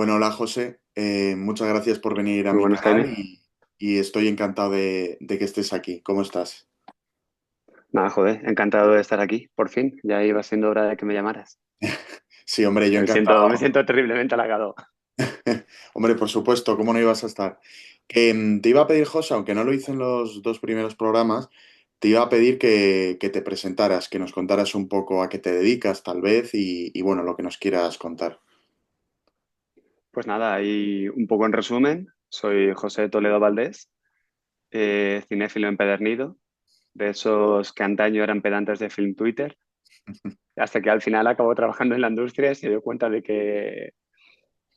Bueno, hola José. Muchas gracias por venir a Muy mi buenas, canal Jaime. y estoy encantado de que estés aquí. ¿Cómo estás? Nada, joder, encantado de estar aquí, por fin. Ya iba siendo hora de que me llamaras. Sí, hombre, yo Me encantado. siento, me siento terriblemente halagado. Hombre, por supuesto, ¿cómo no ibas a estar? Que te iba a pedir, José, aunque no lo hice en los dos primeros programas, te iba a pedir que te presentaras, que nos contaras un poco a qué te dedicas, tal vez, y bueno, lo que nos quieras contar. Pues nada, ahí un poco en resumen, soy José Toledo Valdés, cinéfilo empedernido, de esos que antaño eran pedantes de Film Twitter, hasta que al final acabó trabajando en la industria y se dio cuenta de que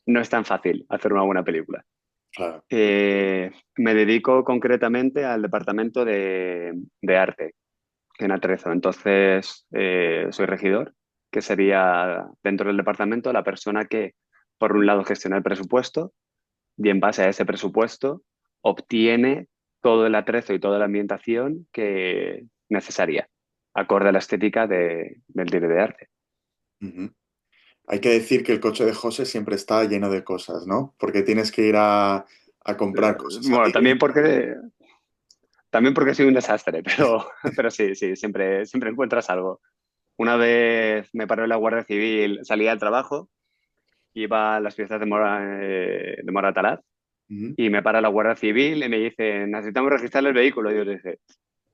no es tan fácil hacer una buena película. Claro. Me dedico concretamente al departamento de arte en Atrezo. Entonces, soy regidor, que sería dentro del departamento la persona que, por un lado, gestiona el presupuesto y en base a ese presupuesto obtiene todo el atrezo y toda la ambientación que necesaria, acorde a la estética del director de arte. Ujú. Hay que decir que el coche de José siempre está lleno de cosas, ¿no? Porque tienes que ir a comprar cosas a Bueno, tienda. también porque soy un desastre, pero sí, sí, siempre encuentras algo. Una vez me paró la Guardia Civil, salía al trabajo, iba a las fiestas de Moratalaz Ujú. y me para la Guardia Civil y me dice, necesitamos registrar el vehículo. Y yo le dije,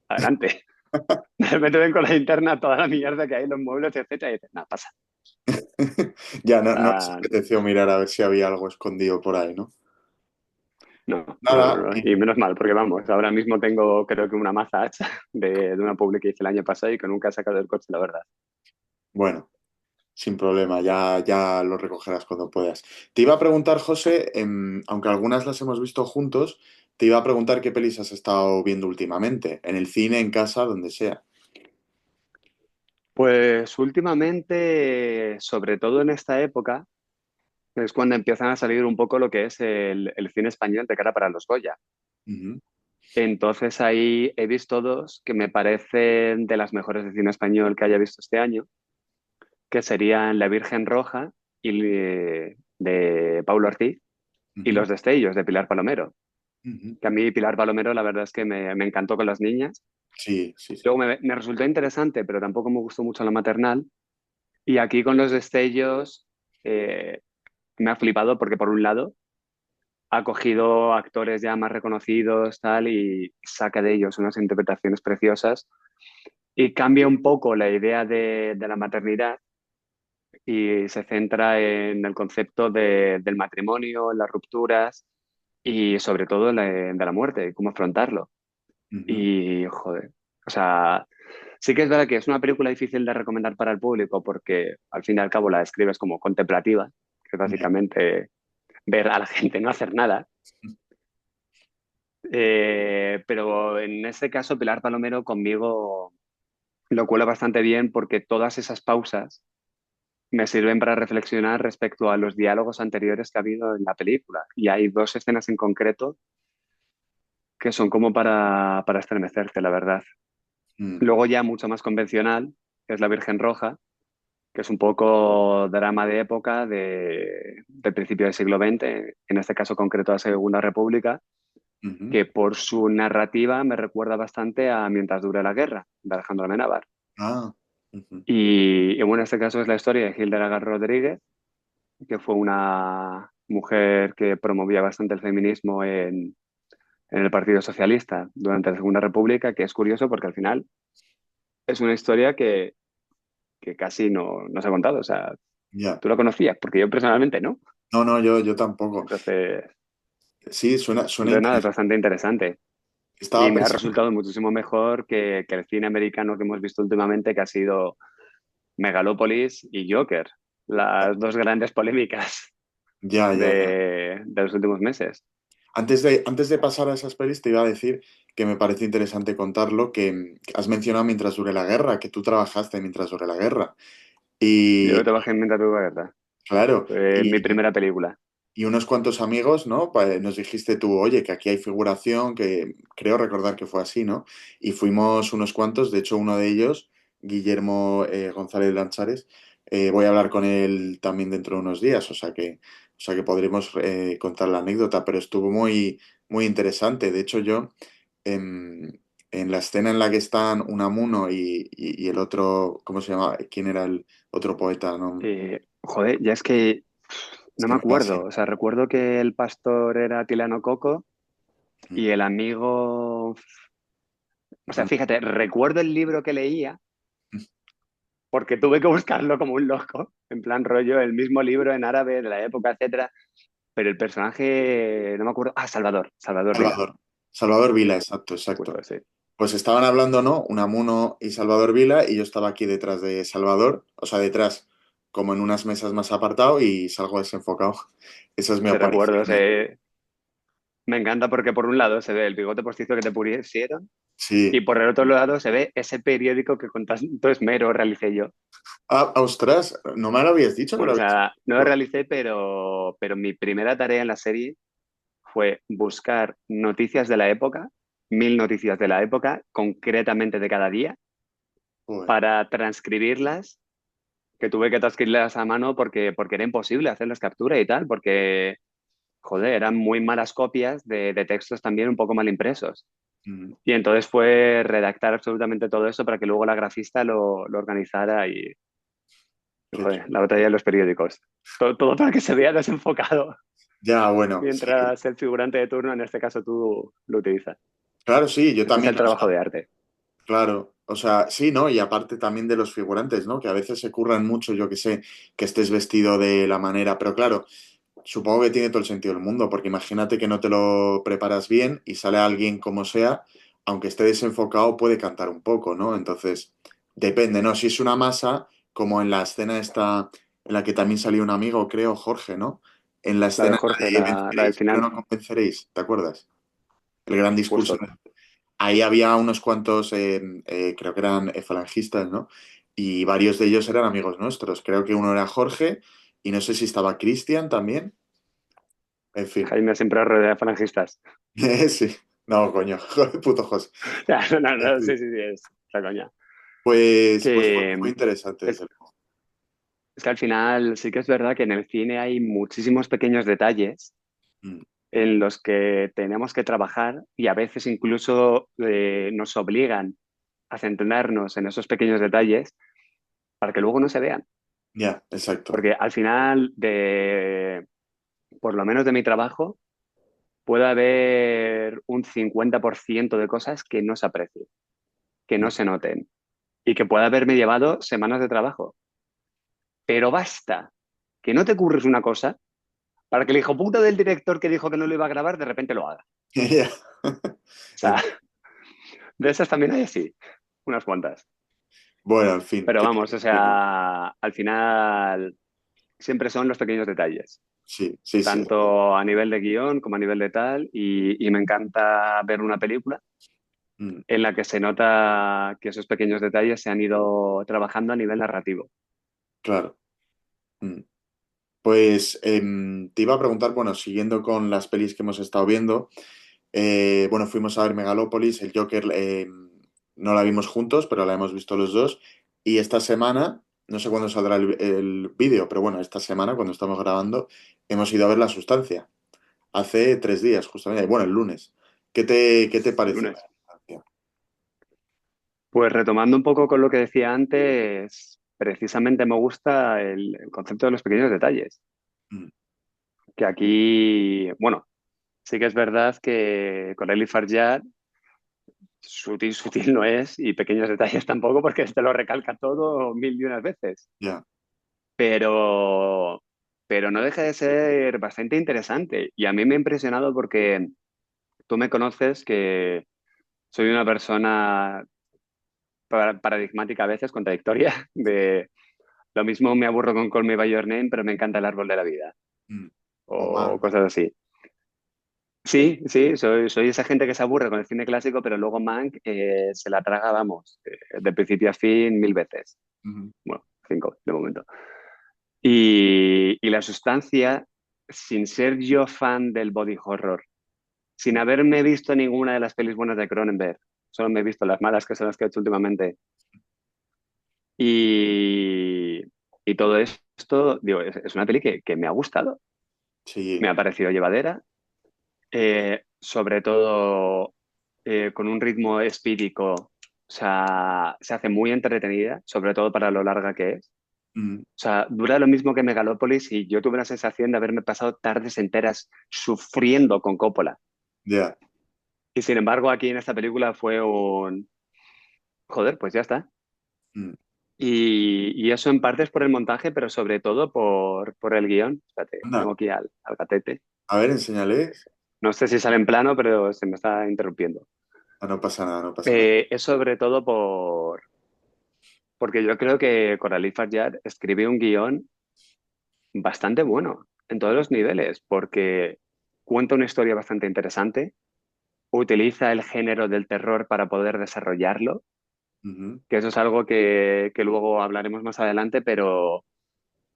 adelante. De repente ven con la linterna toda la mierda que hay en los muebles, etcétera, y dices, nada, pasa. Ya, no les Ah, apeteció mirar a ver si había algo escondido por ahí, ¿no? no, no, no, Nada, no. Y menos mal, porque vamos, ahora mismo tengo creo que una maza hacha de una publi que hice el año pasado y que nunca he sacado del coche, la verdad. bueno, sin problema, ya lo recogerás cuando puedas. Te iba a preguntar, José, aunque algunas las hemos visto juntos, te iba a preguntar qué pelis has estado viendo últimamente, en el cine, en casa, donde sea. Pues últimamente, sobre todo en esta época, es cuando empiezan a salir un poco lo que es el cine español de cara para los Goya. Ujú, Entonces ahí he visto dos que me parecen de las mejores de cine español que haya visto este año, que serían La Virgen Roja y de Paulo Ortiz y ujú, Los Destellos de Pilar Palomero. ujú. Que a mí Pilar Palomero la verdad es que me encantó con las niñas. Sí, sí, sí. Luego me resultó interesante, pero tampoco me gustó mucho la maternal. Y aquí con Los Destellos eh, me ha flipado porque por un lado ha cogido actores ya más reconocidos tal y saca de ellos unas interpretaciones preciosas y cambia un poco la idea de la maternidad y se centra en el concepto del matrimonio, las rupturas y sobre todo de la muerte, cómo afrontarlo. Ujú. Y, joder, o sea, sí que es verdad que es una película difícil de recomendar para el público porque al fin y al cabo la describes como contemplativa, que es Ya. básicamente ver a la gente no hacer nada. Pero en este caso Pilar Palomero conmigo lo cuela bastante bien porque todas esas pausas me sirven para reflexionar respecto a los diálogos anteriores que ha habido en la película. Y hay dos escenas en concreto que son como para estremecerte, la verdad. Mm. Luego ya mucho más convencional, que es La Virgen Roja, que es un poco drama de época del principio del siglo XX, en este caso concreto la Segunda República, Ujú. que por su narrativa me recuerda bastante a Mientras dure la guerra, de Alejandro Amenábar. Ah, ujú. Y bueno, en este caso es la historia de Hildegarda Rodríguez, que fue una mujer que promovía bastante el feminismo en el Partido Socialista durante la Segunda República, que es curioso porque al final es una historia que casi no se ha contado. O sea, Ya. tú la conocías, porque yo personalmente no. No, no, yo tampoco. Entonces, Sí, suena de nada, es interesante. bastante interesante. Y Estaba me ha pensando. resultado muchísimo mejor que el cine americano que hemos visto últimamente, que ha sido Megalópolis y Joker, las dos grandes polémicas Ya, ya, ya. de los últimos meses. Antes de pasar a esas pelis, te iba a decir que me parece interesante contarlo, que has mencionado Mientras dure la guerra, que tú trabajaste mientras dure la guerra. Yo Y trabajé en Mientras dure la guerra. claro, Fue mi primera película. y unos cuantos amigos, ¿no? Nos dijiste tú, oye, que aquí hay figuración, que creo recordar que fue así, ¿no? Y fuimos unos cuantos, de hecho uno de ellos, Guillermo González Lanchares, voy a hablar con él también dentro de unos días, o sea que sea que podremos contar la anécdota, pero estuvo muy, muy interesante. De hecho, yo en la escena en la que están Unamuno y el otro, ¿cómo se llama? ¿Quién era el otro poeta? No, Joder, ya es que es no que me me va acuerdo. O sea, recuerdo que el pastor era Tilano Coco así. y el amigo. O sea, fíjate, recuerdo el libro que leía porque tuve que buscarlo como un loco, en plan rollo, el mismo libro en árabe de la época, etcétera. Pero el personaje, no me acuerdo. Ah, Salvador, Salvador Vila. Salvador. Salvador Sí, Vila, exacto, justo exacto. ese. Pues estaban hablando, ¿no? Unamuno y Salvador Vila, y yo estaba aquí detrás de Salvador, o sea, detrás, como en unas mesas más apartado, y salgo desenfocado. Esa es mi Se recuerdo, aparición ahí. me encanta porque por un lado se ve el bigote postizo que te pusieron y Sí. por el otro lado se ve ese periódico que con tanto esmero realicé yo. Ah, ostras, ¿no me lo habías dicho que lo Bueno, o habías sea, no lo hecho? realicé, pero mi primera tarea en la serie fue buscar noticias de la época, 1000 noticias de la época, concretamente de cada día, Joder, para transcribirlas, que tuve que transcribirlas a mano porque era imposible hacerlas captura y tal, porque, joder, eran muy malas copias de textos también un poco mal impresos. mm, Y entonces fue redactar absolutamente todo eso para que luego la grafista lo organizara y, qué joder, chulo. la batalla de los periódicos. Todo para que se vea desenfocado Ya, bueno, sí, mientras el figurante de turno, en este caso tú, lo utilizas. claro, sí, yo Ese es también, el o trabajo sea, de arte. claro, o sea, sí, ¿no? Y aparte también de los figurantes, ¿no? Que a veces se curran mucho, yo que sé, que estés vestido de la manera, pero claro, supongo que tiene todo el sentido del mundo, porque imagínate que no te lo preparas bien y sale alguien como sea, aunque esté desenfocado, puede cantar un poco, ¿no? Entonces, depende, ¿no? Si es una masa, como en la escena esta, en la que también salió un amigo, creo, Jorge, ¿no? En la La de escena Jorge, de la del venceréis, pero final, no convenceréis, ¿te acuerdas? El gran discurso. justo. Ahí había unos cuantos, creo que eran falangistas, ¿no? Y varios de ellos eran amigos nuestros. Creo que uno era Jorge y no sé si estaba Cristian también. En fin. Jaime siempre rodea de falangistas. Sí. No, coño. Joder, puto José. No, no, En no, fin. sí, sí, sí, es la coña. Pues fue Que interesante, es, desde luego. es que al final sí que es verdad que en el cine hay muchísimos pequeños detalles Mm, en los que tenemos que trabajar y a veces incluso nos obligan a centrarnos en esos pequeños detalles para que luego no se vean. ya, exacto. Porque al final, por lo menos de mi trabajo, puede haber un 50% de cosas que no se aprecien, que no Mm. se noten y que puede haberme llevado semanas de trabajo. Pero basta que no te ocurres una cosa para que el hijo puta del director que dijo que no lo iba a grabar de repente lo haga. Ya. O sea, de esas también hay así, unas cuantas. Bueno, en fin. Pero vamos, o sea, al final siempre son los pequeños detalles, Sí, sí, sí. tanto a nivel de guión como a nivel de tal, y me encanta ver una película Mm, en la que se nota que esos pequeños detalles se han ido trabajando a nivel narrativo. claro. Mm. Pues te iba a preguntar, bueno, siguiendo con las pelis que hemos estado viendo. Bueno, fuimos a ver Megalópolis, el Joker no la vimos juntos, pero la hemos visto los dos. Y esta semana, no sé cuándo saldrá el vídeo, pero bueno, esta semana, cuando estamos grabando, hemos ido a ver La Sustancia. Hace 3 días, justamente. Bueno, el lunes. ¿Qué te El pareció lunes. La Sustancia? Pues retomando un poco con lo que decía antes, precisamente me gusta el concepto de los pequeños detalles. Mm, Que aquí, bueno, sí que es verdad que con Eli Farjar sutil, sutil no es y pequeños detalles tampoco porque te lo recalca todo 1000 y 1 veces. ya, Pero, pero no deja de ser bastante interesante y a mí me ha impresionado porque tú me conoces que soy una persona paradigmática a veces, contradictoria, de lo mismo me aburro con Call Me By Your Name, pero me encanta el árbol de la vida mm. O o Mank. cosas así. Sí, sí, soy esa gente que se aburre con el cine clásico, pero luego Mank se la traga, vamos, de principio a fin 1000 veces. Ujú. Bueno, 5 de momento. Y la sustancia, sin ser yo fan del body horror, sin haberme visto ninguna de las pelis buenas de Cronenberg, solo me he visto las malas que son las que he hecho últimamente. Y, y todo esto, digo, es una peli que me ha gustado. Me Sí. ha parecido llevadera, sobre todo con un ritmo espírico, o sea, se hace muy entretenida, sobre todo para lo larga que es. Mm, O sea, dura lo mismo que Megalópolis y yo tuve la sensación de haberme pasado tardes enteras sufriendo con Coppola. ya. Y sin embargo, aquí en esta película fue un... Joder, pues ya está. Mm. Y eso en parte es por el montaje, pero sobre todo por el guión. Espérate, tengo Anda, aquí al gatete. a ver, enséñales. No sé si sale en plano, pero se me está interrumpiendo. Ah, no pasa nada, no pasa nada. Es sobre todo porque yo creo que Coralie Farjad escribió un guión bastante bueno en todos los niveles, porque cuenta una historia bastante interesante, utiliza el género del terror para poder desarrollarlo, Ujú, que eso es algo que luego hablaremos más adelante, pero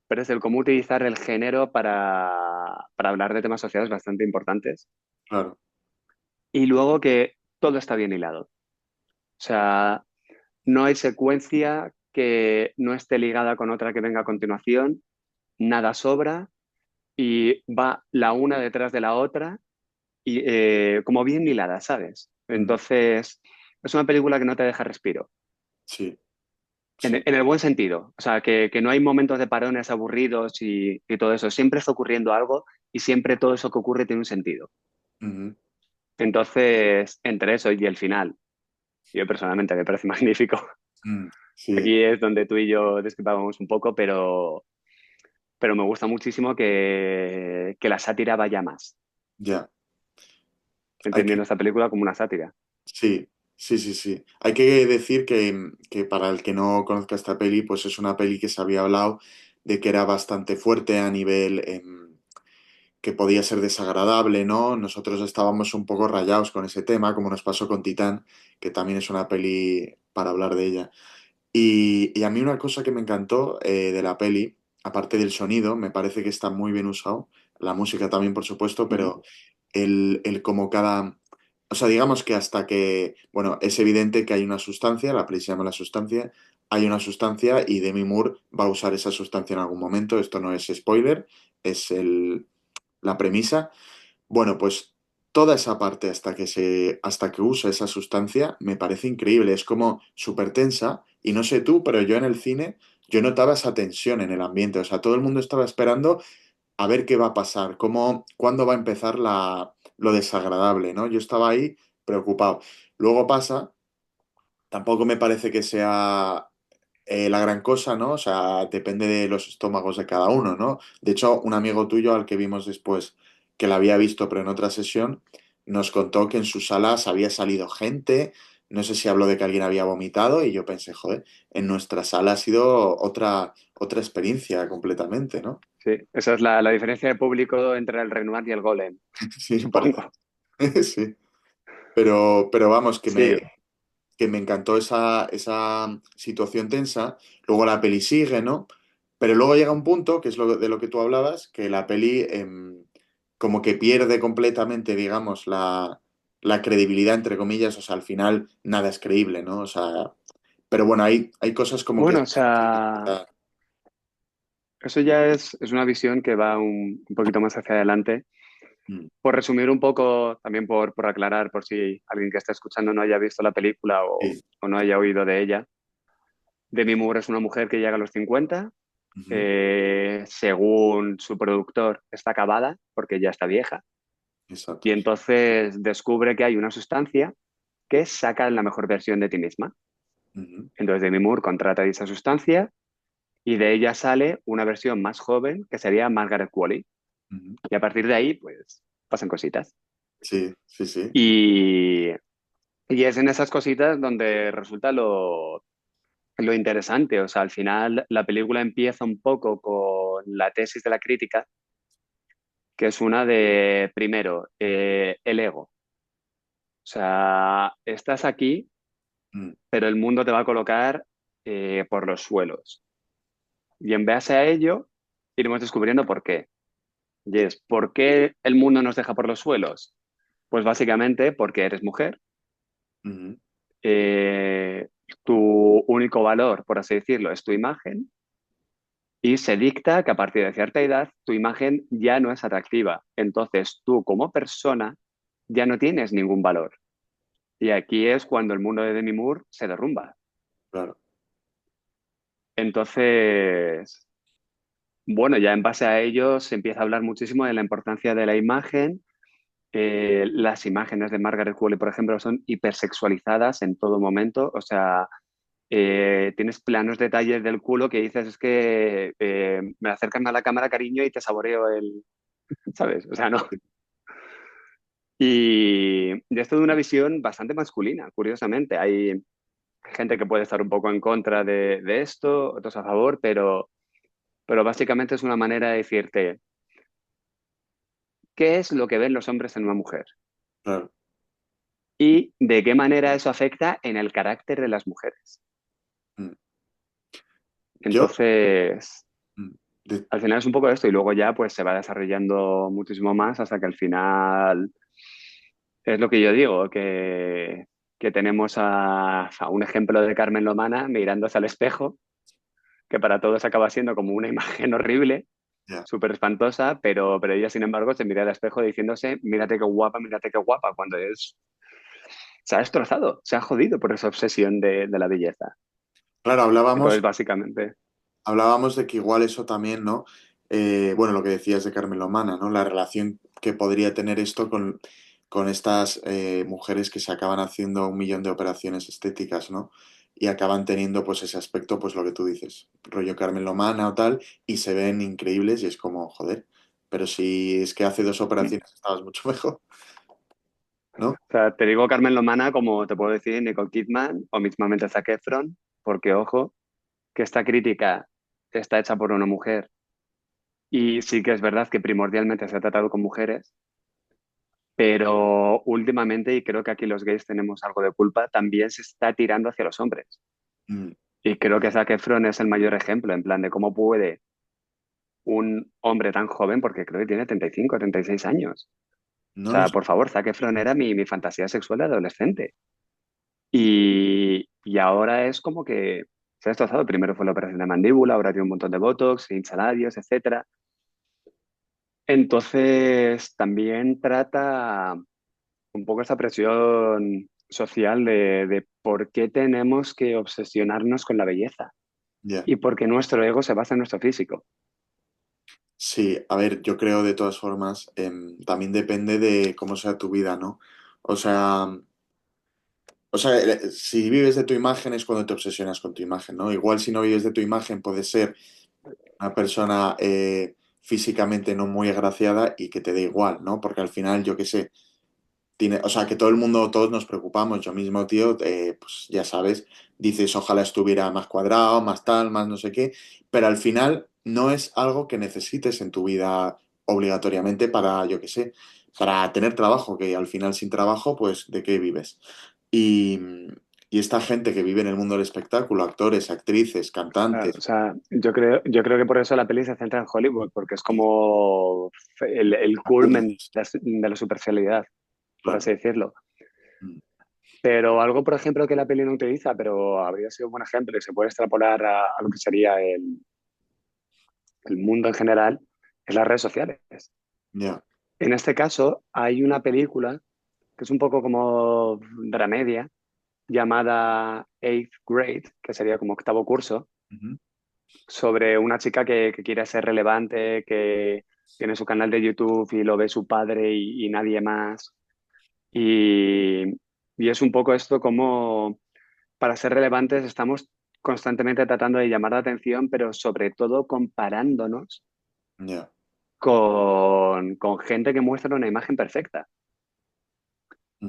es el cómo utilizar el género para hablar de temas sociales bastante importantes. claro. Y luego que todo está bien hilado. O sea, no hay secuencia que no esté ligada con otra que venga a continuación, nada sobra y va la una detrás de la otra y como bien hilada, ¿sabes? Mm, Entonces, es una película que no te deja respiro. sí, En, sí. en el buen sentido, o sea, que no hay momentos de parones aburridos y todo eso, siempre está ocurriendo algo y siempre todo eso que ocurre tiene un sentido. Ujú, Entonces, entre eso y el final, yo personalmente me parece magnífico. sí, Aquí es donde tú y yo discrepábamos un poco, pero me gusta muchísimo que la sátira vaya más, ya. Hay que, entendiendo esta película como una sátira. sí, sí, sí, sí. Hay que decir que para el que no conozca esta peli, pues es una peli que se había hablado de que era bastante fuerte a nivel que podía ser desagradable, ¿no? Nosotros estábamos un poco rayados con ese tema, como nos pasó con Titán, que también es una peli para hablar de ella. Y a mí una cosa que me encantó de la peli, aparte del sonido, me parece que está muy bien usado, la música también, por supuesto, Ujú. pero el como cada... O sea, digamos que hasta que, bueno, es evidente que hay una sustancia, la peli se llama La Sustancia, hay una sustancia y Demi Moore va a usar esa sustancia en algún momento, esto no es spoiler, es la premisa. Bueno, pues toda esa parte hasta que usa esa sustancia me parece increíble. Es como súper tensa. Y no sé tú, pero yo en el cine, yo notaba esa tensión en el ambiente. O sea, todo el mundo estaba esperando a ver qué va a pasar, cuándo va a empezar lo desagradable, ¿no? Yo estaba ahí preocupado. Luego pasa, tampoco me parece que sea la gran cosa, ¿no? O sea, depende de los estómagos de cada uno, ¿no? De hecho, un amigo tuyo al que vimos después, que la había visto, pero en otra sesión, nos contó que en sus salas había salido gente, no sé si habló de que alguien había vomitado, y yo pensé, joder, en nuestra sala ha sido otra experiencia completamente, ¿no? Sí, esa es la diferencia de público entre el Renoir y el Golem, Sí, parece. supongo. Sí. Pero vamos, Sí, que me encantó esa situación tensa. Luego la peli sigue, ¿no? Pero luego llega un punto, que es de lo que tú hablabas, que la peli como que pierde completamente, digamos, la credibilidad, entre comillas. O sea, al final nada es creíble, ¿no? O sea, pero bueno, hay cosas como que... bueno, o sea, eso ya es una visión que va un poquito más hacia adelante. Mm, Por resumir un poco, también por aclarar, por si alguien que está escuchando no haya visto la película sí. o no haya oído de ella, Demi Moore es una mujer que llega a los 50, Ujú, según su productor está acabada porque ya está vieja, y exacto. entonces descubre que hay una sustancia que saca la mejor versión de ti misma. Ujú, Entonces Demi Moore contrata esa sustancia y de ella sale una versión más joven que sería Margaret Qualley. ujú. Y a partir de ahí, pues, pasan cositas. Sí, sí, sí. Y, y es en esas cositas donde resulta lo interesante. O sea, al final la película empieza un poco con la tesis de la crítica, que es una de, primero, el ego. O sea, estás aquí, Mm, pero el mundo te va a colocar por los suelos. Y en base a ello, iremos descubriendo por qué. Y es, ¿por qué el mundo nos deja por los suelos? Pues básicamente porque eres mujer, ujú, tu único valor, por así decirlo, es tu imagen, Y se dicta que a partir de cierta edad tu imagen ya no es atractiva. Entonces tú como persona ya no tienes ningún valor. Y aquí es cuando el mundo de Demi Moore se derrumba. claro, Entonces, bueno, ya en base a ello se empieza a hablar muchísimo de la importancia de la imagen. Las imágenes de Margaret Qualley, por ejemplo, son hipersexualizadas en todo momento. O sea, tienes planos detalles del culo que dices es que me acercan a la cámara, cariño, y te saboreo el, ¿sabes? O sea, no. Y esto de una visión bastante masculina, curiosamente. Hay gente que puede estar un poco en contra de esto, otros a favor, pero básicamente es una manera de decirte, ¿qué es lo que ven los hombres en una mujer? claro. Y de qué manera eso afecta en el carácter de las mujeres. Mm. Yo, Entonces, mm, de- al final es un poco esto y luego ya pues se va desarrollando muchísimo más hasta que al final es lo que yo digo, que tenemos a un ejemplo de Carmen Lomana mirándose al espejo, que para todos acaba siendo como una imagen horrible, ya. súper espantosa, pero ella sin embargo se mira al espejo diciéndose, mírate qué guapa, cuando es, se ha destrozado, se ha jodido por esa obsesión de la belleza. Claro, Entonces, básicamente, hablábamos de que igual eso también, ¿no? Bueno, lo que decías de Carmen Lomana, ¿no? La relación que podría tener esto con estas mujeres que se acaban haciendo 1 millón de operaciones estéticas, ¿no? Y acaban teniendo pues ese aspecto, pues lo que tú dices, rollo Carmen Lomana o tal, y se ven increíbles y es como, joder, pero si es que hace 2 operaciones estabas mucho mejor, ¿no? o sea, te digo Carmen Lomana como te puedo decir Nicole Kidman o mismamente Zac Efron, porque ojo, que esta crítica está hecha por una mujer y sí que es verdad que primordialmente se ha tratado con mujeres, pero últimamente, y creo que aquí los gays tenemos algo de culpa, también se está tirando hacia los hombres. Mm, Y creo que Zac Efron es el mayor ejemplo, en plan de cómo puede un hombre tan joven, porque creo que tiene 35 o 36 años. O no lo sea, sé. por favor, Zac Efron era mi fantasía sexual de adolescente. Y ahora es como que se ha destrozado. Primero fue la operación de mandíbula, ahora tiene un montón de botox, hinchalabios, etcétera. Entonces, también trata un poco esta presión social de por qué tenemos que obsesionarnos con la belleza Ya. y por qué nuestro ego se basa en nuestro físico. Sí, a ver, yo creo de todas formas, también depende de cómo sea tu vida, ¿no? O sea, si vives de tu imagen es cuando te obsesionas con tu imagen, ¿no? Igual si no vives de tu imagen puedes ser una persona físicamente no muy agraciada y que te dé igual, ¿no? Porque al final, yo qué sé, o sea, que todo el mundo, todos nos preocupamos, yo mismo, tío, pues ya sabes, dices, ojalá estuviera más cuadrado, más tal, más no sé qué, pero al final no es algo que necesites en tu vida obligatoriamente para, yo qué sé, para tener trabajo, que al final sin trabajo, pues, ¿de qué vives? Y, y esta gente que vive en el mundo del espectáculo, actores, actrices, Claro, o cantantes, sea, yo creo que por eso la peli se centra en Hollywood, porque es como el culmen de la superficialidad, por claro, así decirlo. mm, Pero algo, por ejemplo, que la peli no utiliza, pero habría sido un buen ejemplo y se puede extrapolar a lo que sería el mundo en general, es las redes sociales. ya, En este caso, hay una película que es un poco como dramedia, llamada Eighth Grade, que sería como octavo curso, ujú, sobre una chica que quiere ser relevante, que tiene su canal de YouTube y lo ve su padre y nadie más. Y, y es un poco esto como para ser relevantes estamos constantemente tratando de llamar la atención, pero sobre todo comparándonos ya, con gente que muestra una imagen perfecta.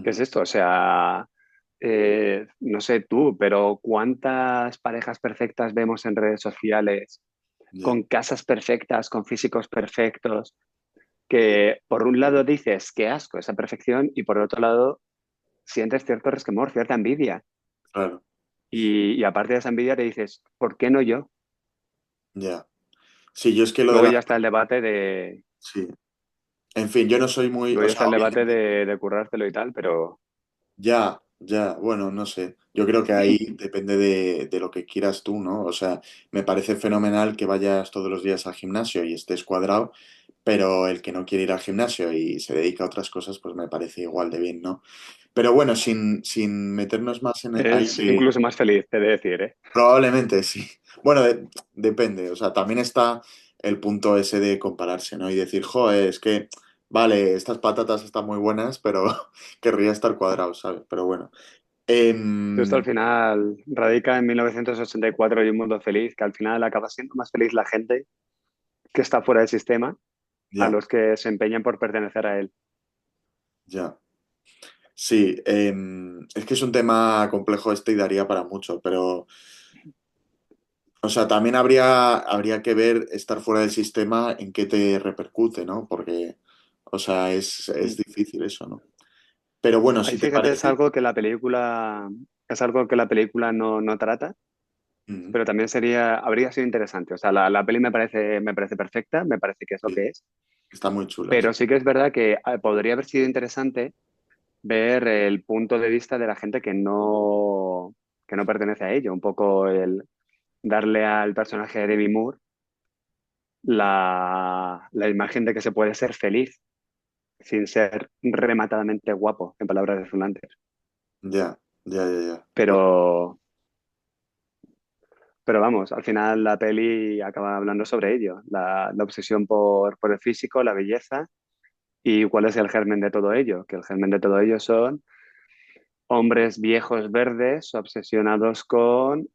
¿Qué ujú, es esto? O sea, no sé tú, pero ¿cuántas parejas perfectas vemos en redes sociales ya, con casas perfectas, con físicos perfectos, que por un lado dices qué asco esa perfección y por otro lado sientes cierto resquemor, cierta envidia. claro, Y aparte de esa envidia te dices, ¿por qué no yo? ya. Sí, yo es que lo de Luego la... ya está el debate de, Sí. En fin, yo no soy muy, luego o ya sea, está el debate obviamente, de currártelo y tal, pero ya, Ya, bueno, no sé. Yo creo que ahí depende de lo que quieras tú, ¿no? O sea, me parece fenomenal que vayas todos los días al gimnasio y estés cuadrado, pero el que no quiere ir al gimnasio y se dedica a otras cosas, pues me parece igual de bien, ¿no? Pero bueno, sin meternos más en ahí Es que incluso más feliz, te he de decir, ¿eh? probablemente sí. Bueno, depende. O sea, también está el punto ese de compararse, ¿no? Y decir, joder, es que, vale, estas patatas están muy buenas, pero querría estar cuadrado, ¿sabes? Pero bueno. Esto Em, al final radica en 1984 y un mundo feliz, que al final acaba siendo más feliz la gente que está fuera del sistema a ya, los que se empeñan por pertenecer a él. ya. Sí, es que es un tema complejo este y daría para mucho, pero, o sea, también habría que ver estar fuera del sistema en qué te repercute, ¿no? Porque, o sea, es Mm. difícil eso, ¿no? Pero bueno, Ahí si te fíjate, parece. es algo que la película no trata, Ujú, pero también habría sido interesante. O sea, la peli me parece perfecta, me parece que es lo sí, que es, está muy chula, sí. pero sí que es verdad que podría haber sido interesante ver el punto de vista de la gente que no pertenece a ello, un poco el darle al personaje de Demi Moore la imagen de que se puede ser feliz sin ser rematadamente guapo, en palabras de Zoolander. Ya, ya, ya, ya. Pues, Pero, pero vamos, al final la peli acaba hablando sobre ello, la obsesión por el físico, la belleza y cuál es el germen de todo ello, que el germen de todo ello son hombres viejos verdes obsesionados con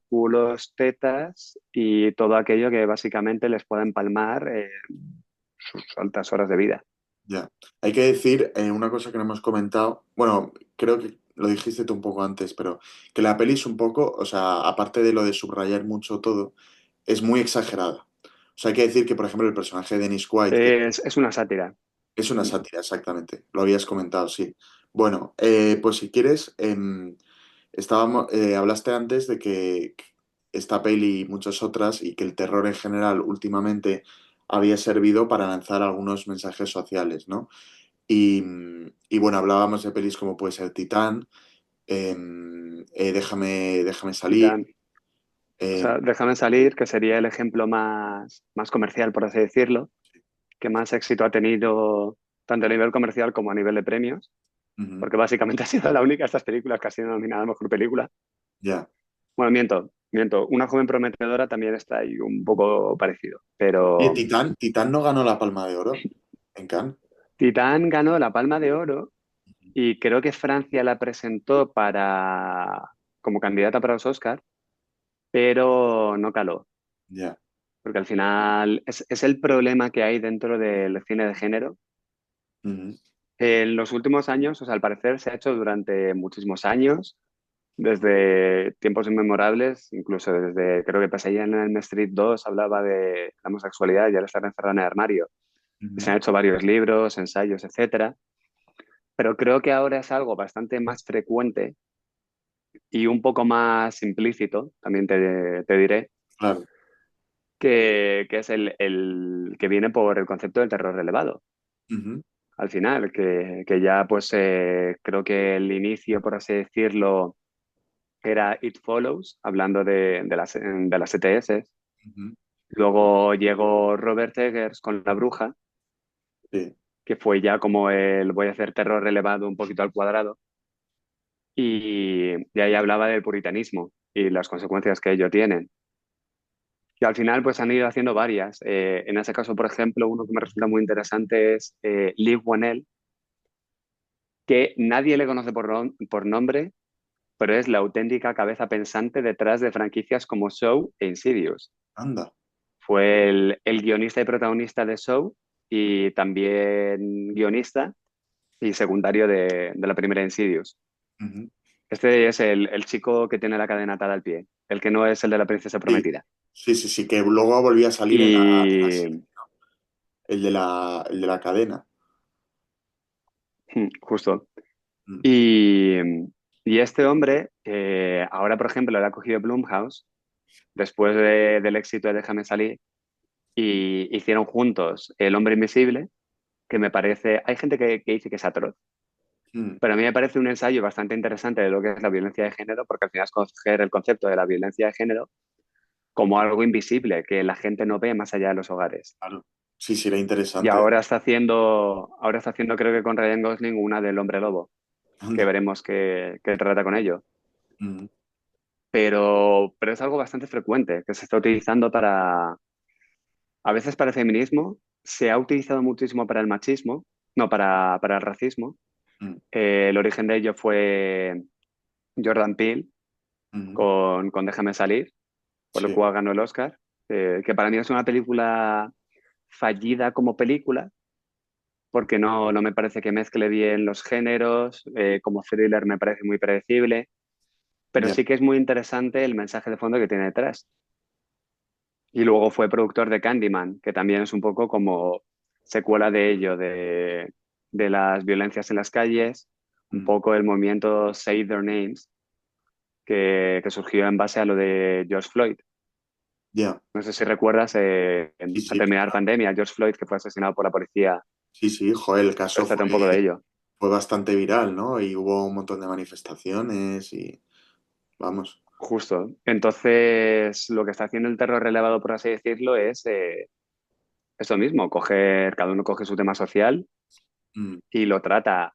culos, tetas y todo aquello que básicamente les pueda empalmar sus altas horas de vida. ya. Hay que decir una cosa que no hemos comentado. Bueno, creo que lo dijiste tú un poco antes, pero que la peli es un poco, o sea, aparte de lo de subrayar mucho todo, es muy exagerada. O sea, hay que decir que, por ejemplo, el personaje de Dennis White, que Es una sátira. es una sátira, exactamente. Lo habías comentado, sí. Bueno, pues si quieres, hablaste antes de que esta peli y muchas otras, y que el terror en general últimamente había servido para lanzar algunos mensajes sociales, ¿no? Y bueno, hablábamos de pelis como puede ser Titán, déjame salir. Titán. O eh, sea, Déjame salir, que sería el ejemplo más comercial, por así decirlo, que más éxito ha tenido tanto a nivel comercial como a nivel de premios, ujú, porque básicamente ha sido la única de estas películas que ha sido nominada a Mejor Película. ya. Bueno, miento. Una joven prometedora también está ahí un poco parecido, pero Titán no ganó la Palma de Oro en Cannes. Titán ganó la Palma de Oro y creo que Francia la presentó como candidata para los Oscars, pero no caló, Ya. porque al final es el problema que hay dentro del cine de género. Ujú, En los últimos años, o sea, al parecer se ha hecho durante muchísimos años, desde tiempos inmemorables, incluso desde, creo que Pesadilla en Elm Street 2 hablaba de la homosexualidad y el estar encerrado en el armario. Y se ujú. han hecho varios libros, ensayos, etcétera. Pero creo que ahora es algo bastante más frecuente y un poco más implícito, también te diré, Claro. que es el que viene por el concepto del terror elevado. Ujú, Al final, que ya pues creo que el inicio, por así decirlo, era It Follows, hablando de las ETS. ujú. Luego llegó Robert Eggers con La Bruja, Sí. que fue ya como el voy a hacer terror elevado un poquito al cuadrado. Y ahí hablaba del puritanismo y las consecuencias que ello tienen. Y al final pues han ido haciendo varias. En ese caso, por ejemplo, uno que me resulta muy interesante es Lee Whannell, que nadie le conoce por nombre, pero es la auténtica cabeza pensante detrás de franquicias como Show e Insidious. Anda. Fue el guionista y protagonista de Show y también guionista y secundario de la primera Insidious. Ujú. Este es el chico que tiene la cadena atada al pie, el que no es el de la princesa Sí, prometida. sí, sí, sí, que luego volvió a salir en la serie, Y el de la cadena. justo. Mm, Y, y este hombre, ahora por ejemplo, le ha cogido Blumhouse después del éxito de Déjame salir y hicieron juntos El Hombre Invisible, que me parece, hay gente que dice que es atroz, mm, Pero a mí me parece un ensayo bastante interesante de lo que es la violencia de género, porque al final es coger el concepto de la violencia de género como algo invisible, que la gente no ve más allá de los hogares. claro. Sí, sí, era Y interesante. ahora está haciendo creo que con Ryan Gosling una del hombre lobo, que Anda. veremos qué trata con ello. Mm, Pero es algo bastante frecuente, que se está utilizando a veces para el feminismo, se ha utilizado muchísimo para el machismo, no, para el racismo. mm, El origen de ello fue Jordan Peele mm. con Déjame salir, por lo Sí, cual ganó el Oscar, que para mí es una película fallida como película, porque no me parece que mezcle bien los géneros, como thriller me parece muy predecible, pero ya. sí que es muy interesante el mensaje de fondo que tiene detrás. Y luego fue productor de Candyman, que también es un poco como secuela de ello, de las violencias en las calles, un Mm, poco el movimiento Say Their Names, que surgió en base a lo de George Floyd. ya. No sé si recuerdas, Sí, al sí, terminar claro. pandemia, George Floyd, que fue asesinado por la policía, Sí, sí, joder, el caso pues trata un poco de ello. fue bastante viral, ¿no? Y hubo un montón de manifestaciones y, vamos, Justo. Entonces, lo que está haciendo el terror relevado, por así decirlo, es esto mismo, cada uno coge su tema social mm, y lo trata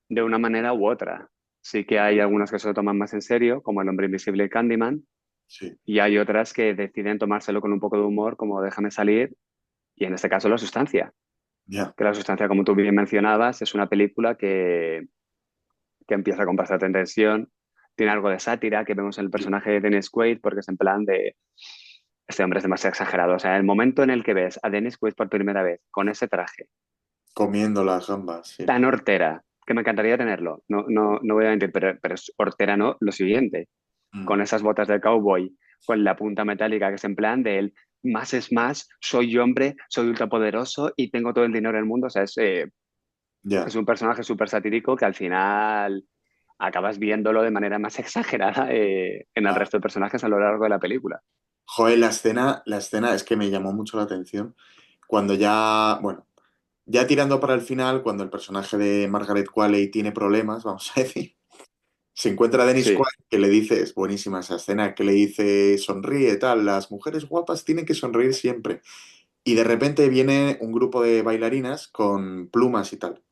de una manera u otra. Sí que hay algunas que se lo toman más en serio, como El hombre invisible y Candyman, sí, y hay otras que deciden tomárselo con un poco de humor, como Déjame salir, y en este caso La sustancia. ya. Que La sustancia, como tú bien mencionabas, es una película que empieza con bastante tensión, tiene algo de sátira que vemos en el Sí, personaje de Dennis Quaid, porque es en plan de, este hombre es demasiado exagerado. O sea, el momento en el que ves a Dennis Quaid por primera vez con ese traje comiendo las gambas, sí. tan hortera, que me encantaría tenerlo, no voy a mentir, pero es hortera no, lo siguiente, Mm, con esas botas de cowboy, con la punta metálica, que es en plan de él, más es más, soy hombre, soy ultrapoderoso y tengo todo el dinero del mundo. O sea, ya. es un personaje súper satírico que al final acabas viéndolo de manera más exagerada en el Ah, resto de personajes a lo largo de la película. joder, la escena es que me llamó mucho la atención cuando ya, bueno, ya tirando para el final, cuando el personaje de Margaret Qualley tiene problemas, vamos a decir, se encuentra a Dennis Sí, Quaid, que le dice, es buenísima esa escena, que le dice, sonríe, tal, las mujeres guapas tienen que sonreír siempre. Y de repente viene un grupo de bailarinas con plumas y tal.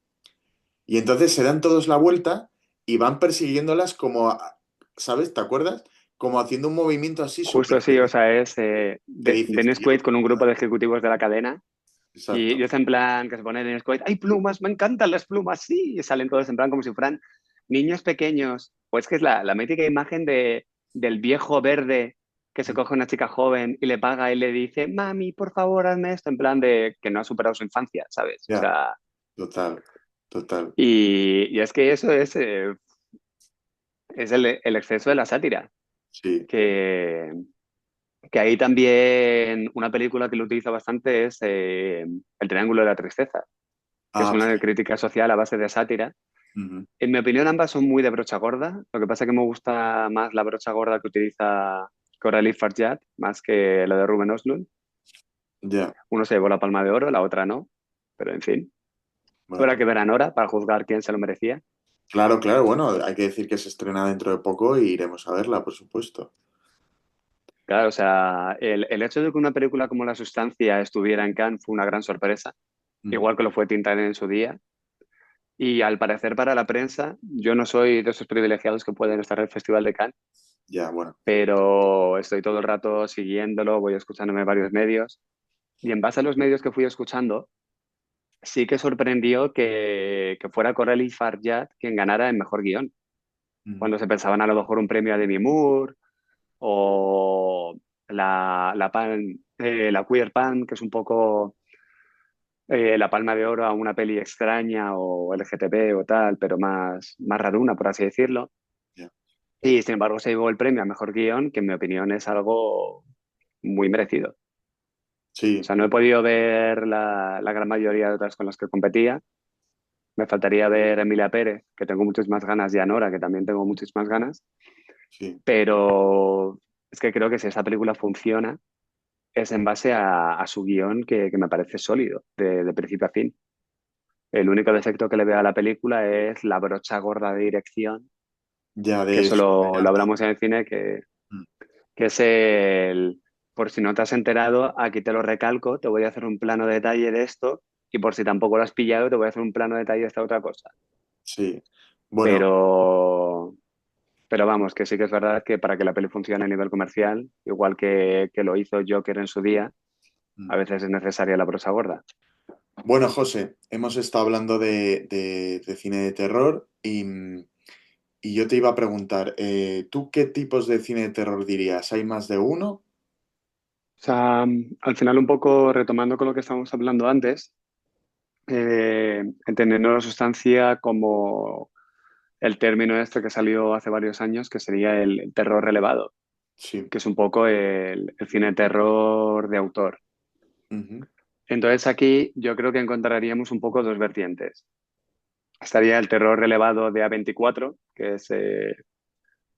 Y entonces se dan todos la vuelta y van persiguiéndolas como, ¿sabes? ¿Te acuerdas? Como haciendo un movimiento así súper justo sí, o sea, es que dices, Dennis tío. Quaid con un grupo de ejecutivos de la cadena. Exacto. Y es en plan que se pone Dennis Quaid, ¡hay plumas! ¡Me encantan las plumas! Sí, y salen todos en plan como si fueran niños pequeños. Pues que es la mítica imagen del viejo verde que se coge a una chica joven y le paga y le dice, mami, por favor, hazme esto, en plan de que no ha superado su infancia, ¿sabes? O Ya, sea, total, total. y es que eso es el exceso de la sátira, Sí. que, que ahí también una película que lo utiliza bastante es El Triángulo de la Tristeza, que es Ah, una sí. crítica social a base de sátira. Ujú. En mi opinión, ambas son muy de brocha gorda. Lo que pasa es que me gusta más la brocha gorda que utiliza Coralie Farjad, más que la de Ruben Östlund. Ya, Uno se llevó la palma de oro, la otra no. Pero en fin, habrá bueno. que ver a Nora para juzgar quién se lo merecía. Claro, claro, bueno, hay que decir que se estrena dentro de poco y iremos a verla, por supuesto. Claro, o sea, el hecho de que una película como La Sustancia estuviera en Cannes fue una gran sorpresa, Mm. igual que lo fue Tintán en su día. Y al parecer para la prensa, yo no soy de esos privilegiados que pueden estar en el Festival de Cannes, Ya, bueno. pero estoy todo el rato siguiéndolo, voy escuchándome varios medios. Y en base a los medios que fui escuchando, sí que sorprendió que fuera Coralie Farjad quien ganara el mejor guión. Mm. Cuando se pensaban a lo mejor un premio a Demi Moore o la Queer Pan, que es un poco la palma de oro a una peli extraña o LGTB o tal, pero más raruna, por así decirlo. Ya. Y sin embargo se llevó el premio a mejor guión, que en mi opinión es algo muy merecido. O Sí, sea, no he podido ver la gran mayoría de otras con las que competía. Me faltaría ver a Emilia Pérez, que tengo muchas más ganas, y a Nora, que también tengo muchas más ganas. sí. Pero es que creo que si esa película funciona, es en base a su guión que me parece sólido, de principio a fin. El único defecto que le veo a la película es la brocha gorda de dirección, Ya que de eso eso, lo hablamos en el cine, Mm, que es por si no te has enterado, aquí te lo recalco, te voy a hacer un plano de detalle de esto, y por si tampoco lo has pillado, te voy a hacer un plano de detalle de esta otra cosa. sí. Bueno, Pero, pero vamos, que sí que es verdad que para que la peli funcione a nivel comercial, igual que lo hizo Joker en su día, mm. a veces es necesaria la brocha gorda. Bueno, José, hemos estado hablando de cine de terror y yo te iba a preguntar, ¿tú qué tipos de cine de terror dirías? ¿Hay más de uno? O sea, al final un poco retomando con lo que estábamos hablando antes, entendiendo la sustancia como el término este que salió hace varios años, que sería el terror elevado, Sí. que es un poco el cine de terror de autor. Ujú, Entonces aquí yo creo que encontraríamos un poco dos vertientes. Estaría el terror elevado de A24, que es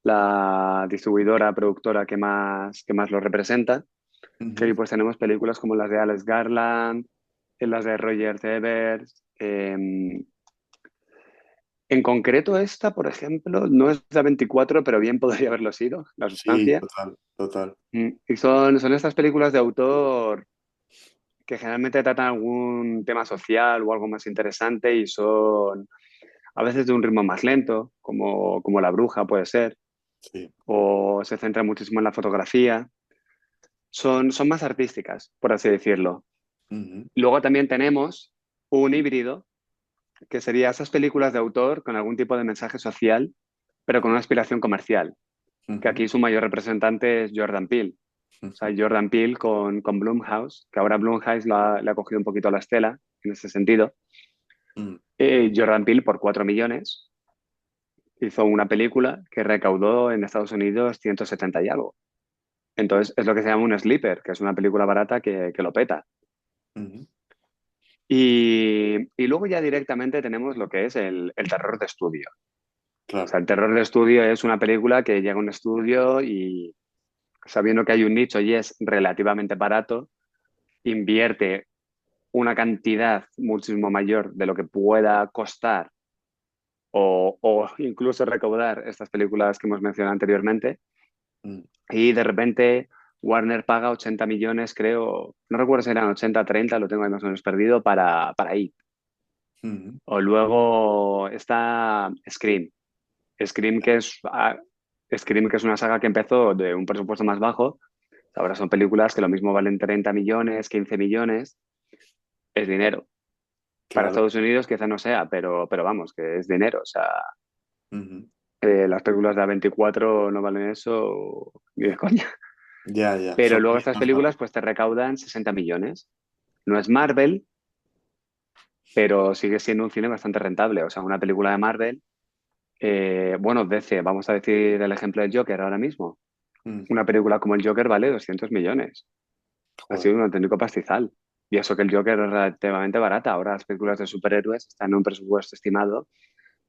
la distribuidora, productora que más lo representa, que ahí ujú. pues tenemos películas como las de Alex Garland, las de Roger Ebert. En concreto esta, por ejemplo, no es de A24, pero bien podría haberlo sido, La Sí, Sustancia. total, total. Y son estas películas de autor que generalmente tratan algún tema social o algo más interesante y son a veces de un ritmo más lento, como La Bruja puede ser, Sí. o se centra muchísimo en la fotografía. Son más artísticas, por así decirlo. Ujú, Luego también tenemos un híbrido, que sería esas películas de autor con algún tipo de mensaje social, pero con una aspiración comercial, que ujú, aquí su mayor representante es Jordan Peele. O sea, ujú, Jordan Peele con Blumhouse, que ahora Blumhouse le ha cogido un poquito la estela en ese sentido. mm. Jordan Peele por 4 millones hizo una película que recaudó en Estados Unidos 170 y algo. Entonces es lo que se llama un sleeper, que es una película barata que lo peta. Ujú. Y luego ya directamente tenemos lo que es el terror de estudio. O Claro. sea, el terror de estudio es una película que llega a un estudio y sabiendo que hay un nicho y es relativamente barato, invierte una cantidad muchísimo mayor de lo que pueda costar o incluso recaudar estas películas que hemos mencionado anteriormente. Mm, Y de repente Warner paga 80 millones, creo, no recuerdo si eran 80 30, lo tengo ahí más o menos perdido, para ir. ujú. O luego está Scream. Scream que es, Scream que es una saga que empezó de un presupuesto más bajo. Ahora son películas que lo mismo valen 30 millones, 15 millones. Es dinero. Para Claro. Estados Unidos quizá no sea, pero vamos, que es dinero. O sea, Ujú. las películas de A24 no valen eso ni de coña. Ya, ya. Pero Son luego estas menos, ¿no? películas pues te recaudan 60 millones. No es Marvel, pero sigue siendo un cine bastante rentable. O sea, una película de Marvel, bueno, DC, vamos a decir el ejemplo del Joker ahora mismo. Mm, Una película como el Joker vale 200 millones. Ha joder. sido un auténtico pastizal. Y eso que el Joker es relativamente barata. Ahora las películas de superhéroes están en un presupuesto estimado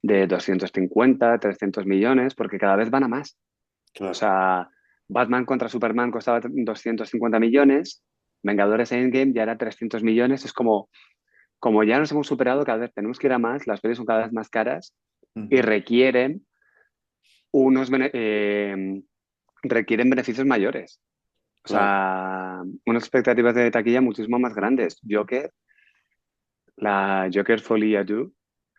de 250, 300 millones, porque cada vez van a más. O Claro. sea, Batman contra Superman costaba 250 millones, Vengadores Endgame ya era 300 millones. Es como ya nos hemos superado, cada vez tenemos que ir a más, las pelis son cada vez más caras y Ujú. unos, bene- eh, requieren beneficios mayores. O Claro. sea, unas expectativas de taquilla muchísimo más grandes. La Joker Folie à Deux,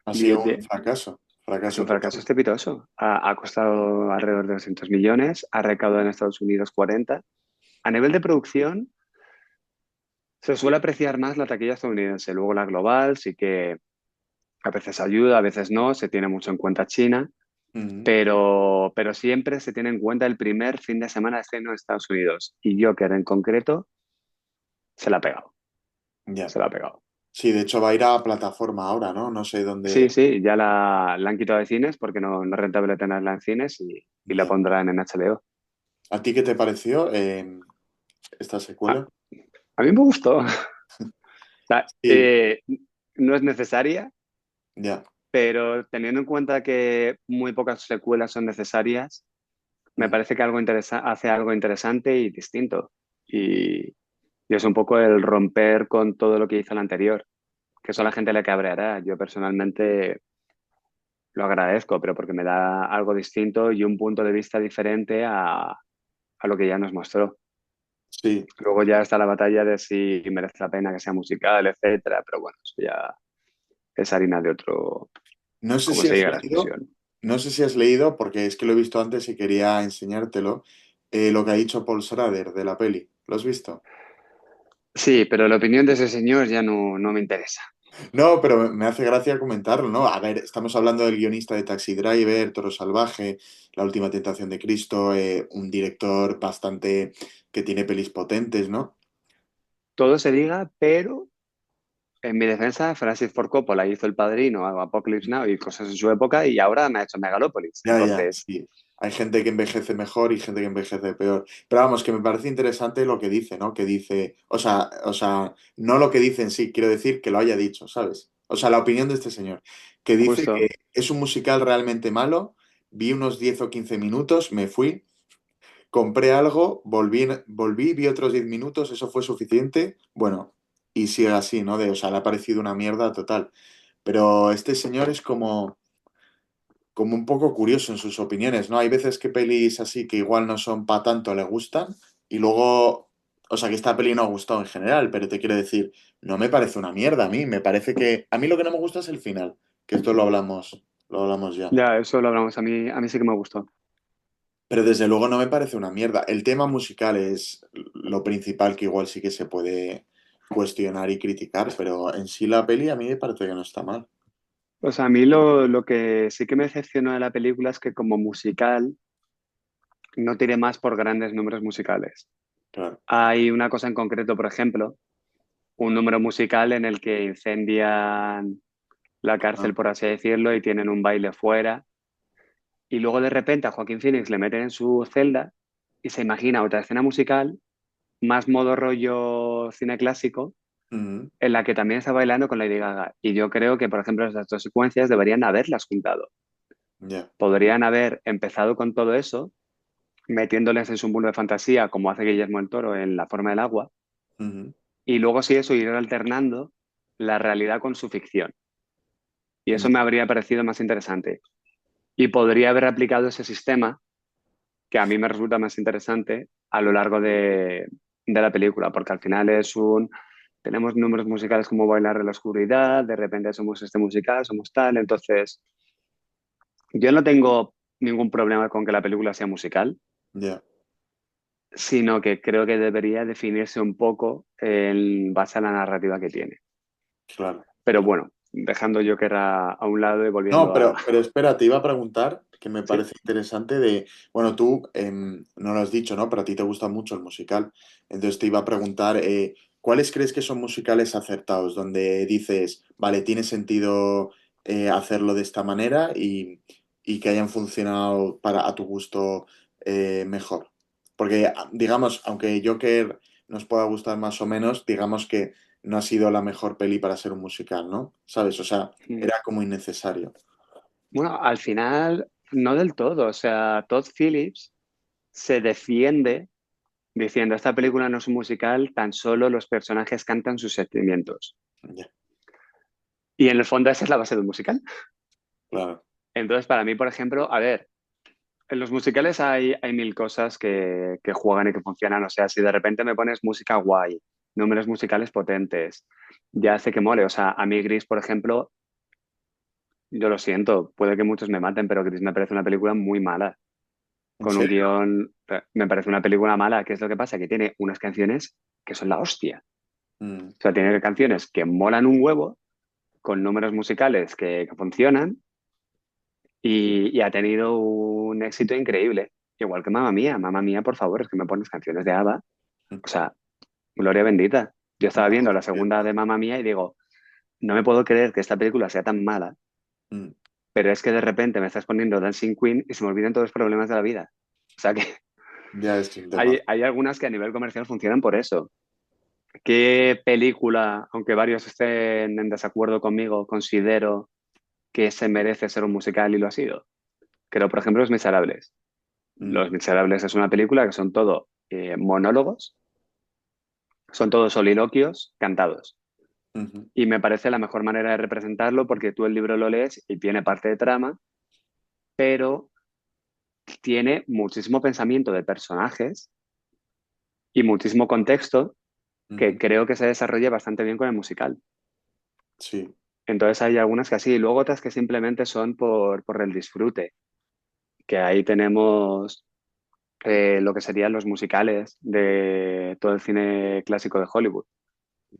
Ha Lieu sido un de, fracaso. es Fracaso un fracaso total. estrepitoso. Ha costado alrededor de 200 millones, ha recaudado en Estados Unidos 40. A nivel de producción, se suele apreciar más la taquilla estadounidense. Luego la global sí que a veces ayuda, a veces no, se tiene mucho en cuenta China, Ujú. pero siempre se tiene en cuenta el primer fin de semana de estreno en Estados Unidos. Y Joker en concreto se la ha pegado, Ya. se la ha pegado. Sí, de hecho va a ir a plataforma ahora, ¿no? No sé Sí, dónde. sí, ya la han quitado de cines porque no es rentable tenerla en cines y la Ya. pondrán en HBO. ¿A ti qué te pareció esta A, secuela? a mí me gustó. O sea, Sí, no es necesaria, ya. pero teniendo en cuenta que muy pocas secuelas son necesarias, me Mm, parece que hace algo interesante y distinto. Y es un poco el romper con todo lo que hizo el anterior, que eso a la gente le cabreará. Yo personalmente lo agradezco, pero porque me da algo distinto y un punto de vista diferente a lo que ya nos mostró. Sí. Luego ya está la batalla de si merece la pena que sea musical, etcétera, pero bueno, eso ya es harina de otro, No sé como si se has diga la leído, expresión. no sé si has leído, porque es que lo he visto antes y quería enseñártelo, lo que ha dicho Paul Schrader de la peli. ¿Lo has visto? Sí, pero la opinión de ese señor ya no me interesa. No, pero me hace gracia comentarlo, ¿no? A ver, estamos hablando del guionista de Taxi Driver, Toro Salvaje, La Última Tentación de Cristo, un director bastante que tiene pelis potentes, ¿no? Todo se diga, pero en mi defensa, Francis Ford Coppola hizo El Padrino, Apocalypse Now y cosas en su época y ahora me ha hecho Megalópolis. Ya, ya, Entonces, sí. Hay gente que envejece mejor y gente que envejece peor. Pero vamos, que me parece interesante lo que dice, ¿no? Que dice, no lo que dice en sí, quiero decir que lo haya dicho, ¿sabes? O sea, la opinión de este señor, que dice que justo, es un musical realmente malo, vi unos 10 o 15 minutos, me fui, compré algo, volví, vi otros 10 minutos, eso fue suficiente, bueno, y sigue así, ¿no? O sea, le ha parecido una mierda total. Pero este señor es como un poco curioso en sus opiniones, ¿no? Hay veces que pelis así que igual no son para tanto le gustan y luego, o sea, que esta peli no ha gustado en general, pero te quiero decir, no me parece una mierda a mí, me parece que a mí lo que no me gusta es el final, que esto lo hablamos ya. ya, eso lo hablamos. A mí sí que me gustó. Pero desde luego no me parece una mierda. El tema musical es lo principal que igual sí que se puede cuestionar y criticar, pero en sí la peli a mí me parece que no está mal. O sea, a mí lo que sí que me decepcionó de la película es que como musical no tiré más por grandes números musicales. Claro. Hay una cosa en concreto, por ejemplo, un número musical en el que incendian la Ah, cárcel, por así decirlo, y tienen un baile fuera. Y luego de repente a Joaquín Phoenix le meten en su celda y se imagina otra escena musical, más modo rollo cine clásico, ujú, en la que también está bailando con Lady Gaga. Y yo creo que, por ejemplo, esas dos secuencias deberían haberlas juntado. ya, Podrían haber empezado con todo eso, metiéndoles en su mundo de fantasía, como hace Guillermo el Toro en La forma del agua, ujú, y luego sí eso ir alternando la realidad con su ficción. Y eso me ya, habría parecido más interesante. Y podría haber aplicado ese sistema, que a mí me resulta más interesante, a lo largo de la película, porque al final es un... Tenemos números musicales como Bailar de la Oscuridad, de repente somos este musical, somos tal, entonces yo no tengo ningún problema con que la película sea musical, ya, sino que creo que debería definirse un poco en base a la narrativa que tiene. claro. Pero bueno, dejando yo que era a un lado y No, volviendo a... pero espera, te iba a preguntar, que me Sí. parece interesante de, bueno, tú no lo has dicho, ¿no? Pero a ti te gusta mucho el musical. Entonces te iba a preguntar, ¿cuáles crees que son musicales acertados? Donde dices, vale, tiene sentido hacerlo de esta manera y que hayan funcionado para a tu gusto mejor. Porque, digamos, aunque Joker nos pueda gustar más o menos, digamos que no ha sido la mejor peli para ser un musical, ¿no? ¿Sabes? O sea, Mm. era como innecesario. Bueno, al final no del todo. O sea, Todd Phillips se defiende diciendo, esta película no es un musical, tan solo los personajes cantan sus sentimientos. Ya, Y en el fondo esa es la base de un musical. claro. Entonces, para mí, por ejemplo, a ver, en los musicales hay mil cosas que juegan y que funcionan. O sea, si de repente me pones música guay, números musicales potentes, ya hace que mole. O sea, a mí Gris, por ejemplo, yo lo siento, puede que muchos me maten, pero Gris me parece una película muy mala. ¿En Con un serio? guión, me parece una película mala. ¿Qué es lo que pasa? Que tiene unas canciones que son la hostia. Mm, O sea, tiene canciones que molan un huevo, con números musicales que funcionan y ha tenido un éxito increíble. Igual que Mamma Mía, por favor, es que me pones canciones de ABBA. mm, O sea, gloria bendita. Yo estaba no, viendo la segunda de Mamma Mía y digo, no me puedo creer que esta película sea tan mala, mm, pero es que de repente me estás poniendo Dancing Queen y se me olvidan todos los problemas de la vida. O sea que ya es un tema. hay algunas que a nivel comercial funcionan por eso. ¿Qué película, aunque varios estén en desacuerdo conmigo, considero que se merece ser un musical y lo ha sido? Creo, por ejemplo, Los Miserables. Mm, Los Miserables es una película que son todo monólogos, son todos soliloquios cantados. Ujú. Y me parece la mejor manera de representarlo porque tú el libro lo lees y tiene parte de trama, pero tiene muchísimo pensamiento de personajes y muchísimo contexto que Ujú. creo que se desarrolla bastante bien con el musical. Sí. Entonces hay algunas que así, y luego otras que simplemente son por el disfrute, que ahí tenemos lo que serían los musicales de todo el cine clásico de Hollywood.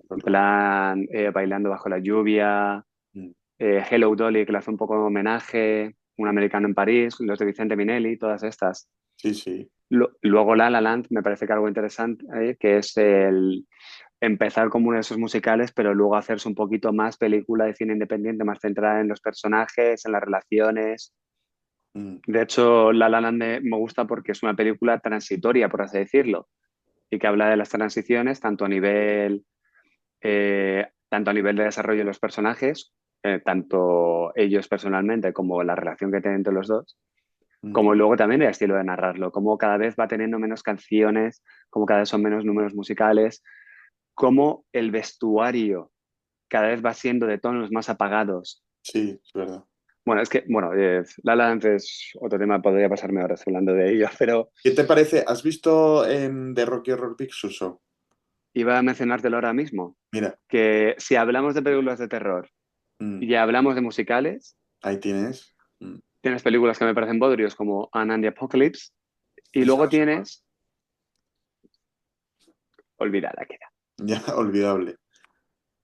En plan, Bailando bajo la lluvia, Mm. Hello Dolly, que le hace un poco de homenaje, Un americano en París, los de Vicente Minelli, todas estas. Sí, sí. Luego La La Land me parece que algo interesante, que es el empezar como uno de esos musicales, pero luego hacerse un poquito más película de cine independiente, más centrada en los personajes, en las relaciones. Mm. De hecho, La La Land me gusta porque es una película transitoria, por así decirlo, y que habla de las transiciones tanto a nivel de desarrollo de los personajes, tanto ellos personalmente como la relación que tienen entre los dos, como Ujú. luego también el estilo de narrarlo, como cada vez va teniendo menos canciones, como cada vez son menos números musicales, como el vestuario cada vez va siendo de tonos más apagados. Sí, es verdad. Bueno, es que, bueno, La La Land es otro tema, podría pasarme horas hablando de ello, pero ¿Qué te parece? ¿Has visto The Rocky Horror Picture Show? iba a mencionártelo ahora mismo, Mira, que si hablamos de películas de terror mm, y hablamos de musicales, ahí tienes. Mm. tienes películas que me parecen bodrios como Anne and the Apocalypse y Esa luego no sé cuál. tienes, olvídala queda. Ya, olvidable.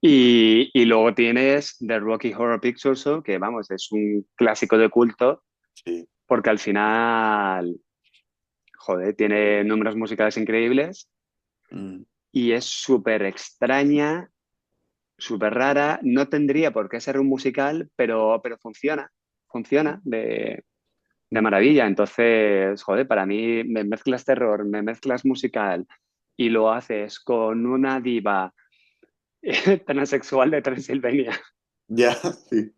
Y luego tienes The Rocky Horror Picture Show, que vamos, es un clásico de culto Sí. porque al final, joder, tiene números musicales increíbles Mm. y es súper extraña, súper rara. No tendría por qué ser un musical, pero funciona de maravilla. Entonces, joder, para mí me mezclas terror, me mezclas musical y lo haces con una diva transexual de Transilvania. Ya, sí.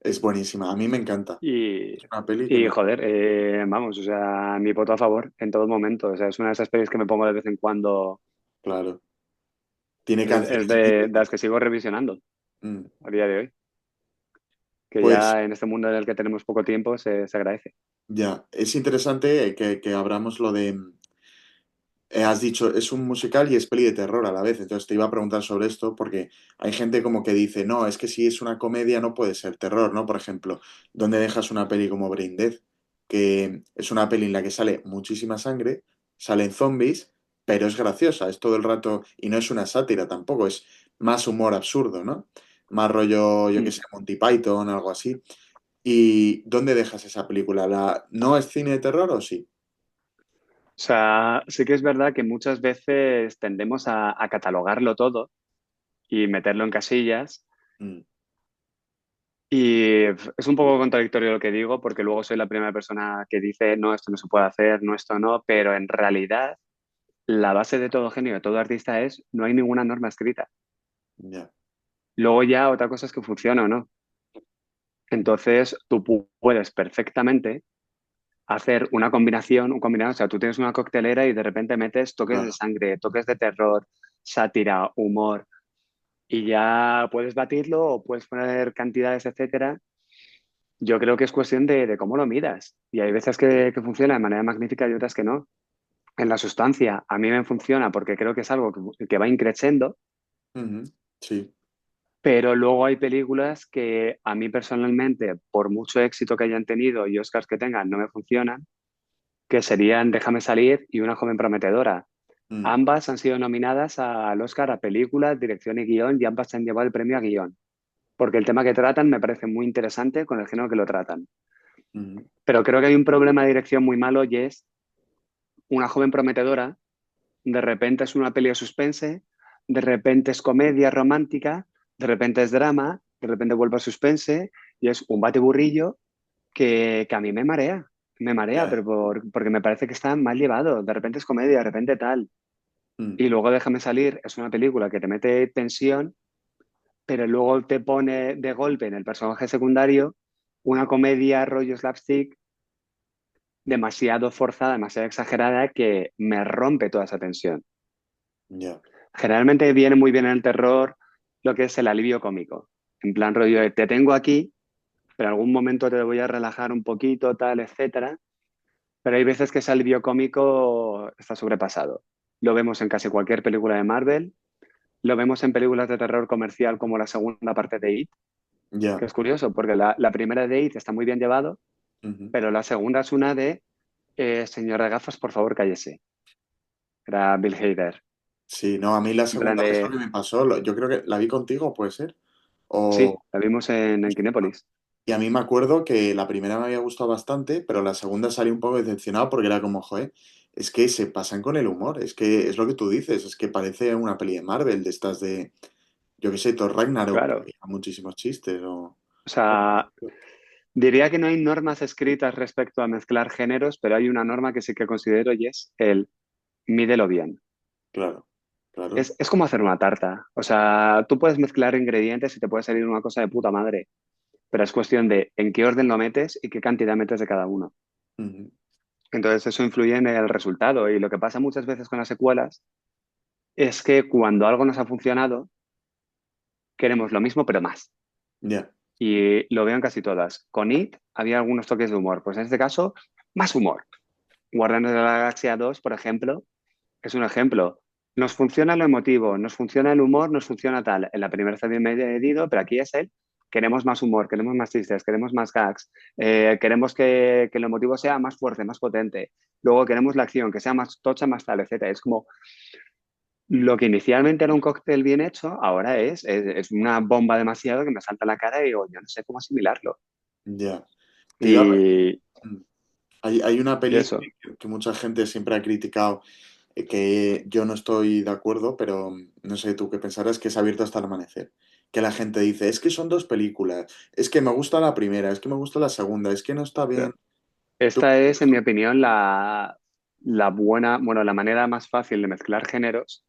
Es buenísima. A mí me encanta. Y, Es una peli que y me... joder, vamos, o sea, mi voto a favor en todo momento. O sea, es una de esas pelis que me pongo de vez en cuando, Claro. Tiene es canciones de las míticas. que sigo revisionando Mm. a día de hoy. Que Pues ya en este mundo en el que tenemos poco tiempo se agradece. ya, es interesante que abramos lo de... has dicho, es un musical y es peli de terror a la vez. Entonces te iba a preguntar sobre esto porque hay gente como que dice, no, es que si es una comedia no puede ser terror, ¿no? Por ejemplo, ¿dónde dejas una peli como Brain Dead? Que es una peli en la que sale muchísima sangre, salen zombies, pero es graciosa, es todo el rato, y no es una sátira tampoco, es más humor absurdo, ¿no? Más rollo, yo qué Mm. sé, Monty Python, algo así. ¿Y dónde dejas esa película? ¿No es cine de terror o sí? O sea, sí que es verdad que muchas veces tendemos a catalogarlo todo y meterlo en casillas. Mm. Y es un poco contradictorio lo que digo, porque luego soy la primera persona que dice, no, esto no se puede hacer, no, esto no, pero en realidad la base de todo genio, de todo artista es, no hay ninguna norma escrita. Ya. Luego ya otra cosa es que funciona o no. Entonces tú puedes perfectamente hacer una combinación, un combinado, o sea, tú tienes una coctelera y de repente metes toques de Claro. sangre, toques de terror, sátira, humor, y ya puedes batirlo o puedes poner cantidades, etcétera. Yo creo que es cuestión de cómo lo midas. Y hay veces que funciona de manera magnífica y otras que no. En la sustancia, a mí me funciona porque creo que es algo que va increciendo, Ujú. Sí. pero luego hay películas que a mí personalmente, por mucho éxito que hayan tenido y Oscars que tengan, no me funcionan, que serían Déjame salir y Una joven prometedora. Mm. Ambas han sido nominadas al Oscar a película, dirección y guión y ambas se han llevado el premio a guión, porque el tema que tratan me parece muy interesante con el género que lo tratan. Ujú. Pero creo que hay un problema de dirección muy malo y es Una joven prometedora, de repente es una peli de suspense, de repente es comedia romántica, de repente es drama, de repente vuelve a suspense y es un batiburrillo que a mí me marea, Ya. pero porque me parece que está mal llevado, de repente es comedia, de repente tal. Mm. Y luego Déjame salir, es una película que te mete tensión, pero luego te pone de golpe en el personaje secundario una comedia rollo slapstick demasiado forzada, demasiado exagerada que me rompe toda esa tensión. Ya. Generalmente viene muy bien en el terror, lo que es el alivio cómico. En plan rollo de, te tengo aquí, pero en algún momento te voy a relajar un poquito, tal, etcétera. Pero hay veces que ese alivio cómico está sobrepasado. Lo vemos en casi cualquier película de Marvel, lo vemos en películas de terror comercial como la segunda parte de It, que Ya. es curioso, porque la primera de It está muy bien llevado, Ujú. pero la segunda es una de, señor de gafas, por favor, cállese. Era Bill Hader. Sí, no, a mí la En plan segunda vez lo de, que me pasó, yo creo que la vi contigo, puede ser. sí, O, la vimos en Kinépolis. y a mí me acuerdo que la primera me había gustado bastante, pero la segunda salí un poco decepcionado porque era como, joder, es que se pasan con el humor, es que es lo que tú dices, es que parece una peli de Marvel, de estas de, yo qué sé, Thor Ragnarok, que Claro. había muchísimos chistes, o... O sea, diría que no hay normas escritas respecto a mezclar géneros, pero hay una norma que sí que considero y es el mídelo bien. Claro, claro, Es como hacer una tarta. O sea, tú puedes mezclar ingredientes y te puede salir una cosa de puta madre, pero es cuestión de en qué orden lo metes y qué cantidad metes de cada uno. ujú, Entonces eso influye en el resultado y lo que pasa muchas veces con las secuelas es que cuando algo nos ha funcionado, queremos lo mismo pero más. ya, Y lo veo en casi todas. Con It había algunos toques de humor, pues en este caso, más humor. Guardianes de la Galaxia 2, por ejemplo, es un ejemplo. Nos funciona lo emotivo, nos funciona el humor, nos funciona tal. En la primera está bien medido, pero aquí es el queremos más humor, queremos más chistes, queremos más gags, queremos que el emotivo sea más fuerte, más potente. Luego queremos la acción, que sea más tocha, más tal, etcétera. Es como lo que inicialmente era un cóctel bien hecho, ahora es una bomba demasiado que me salta a la cara y digo, yo no sé cómo asimilarlo. ya. Te iba a... Y, mm, hay una y peli eso. que mucha gente siempre ha criticado, que yo no estoy de acuerdo, pero no sé tú qué pensarás, que es Abierto hasta el amanecer. Que la gente dice, es que son dos películas, es que me gusta la primera, es que me gusta la segunda, es que no está bien. Tú- Esta es, en mi opinión, la buena, bueno, la manera más fácil de mezclar géneros,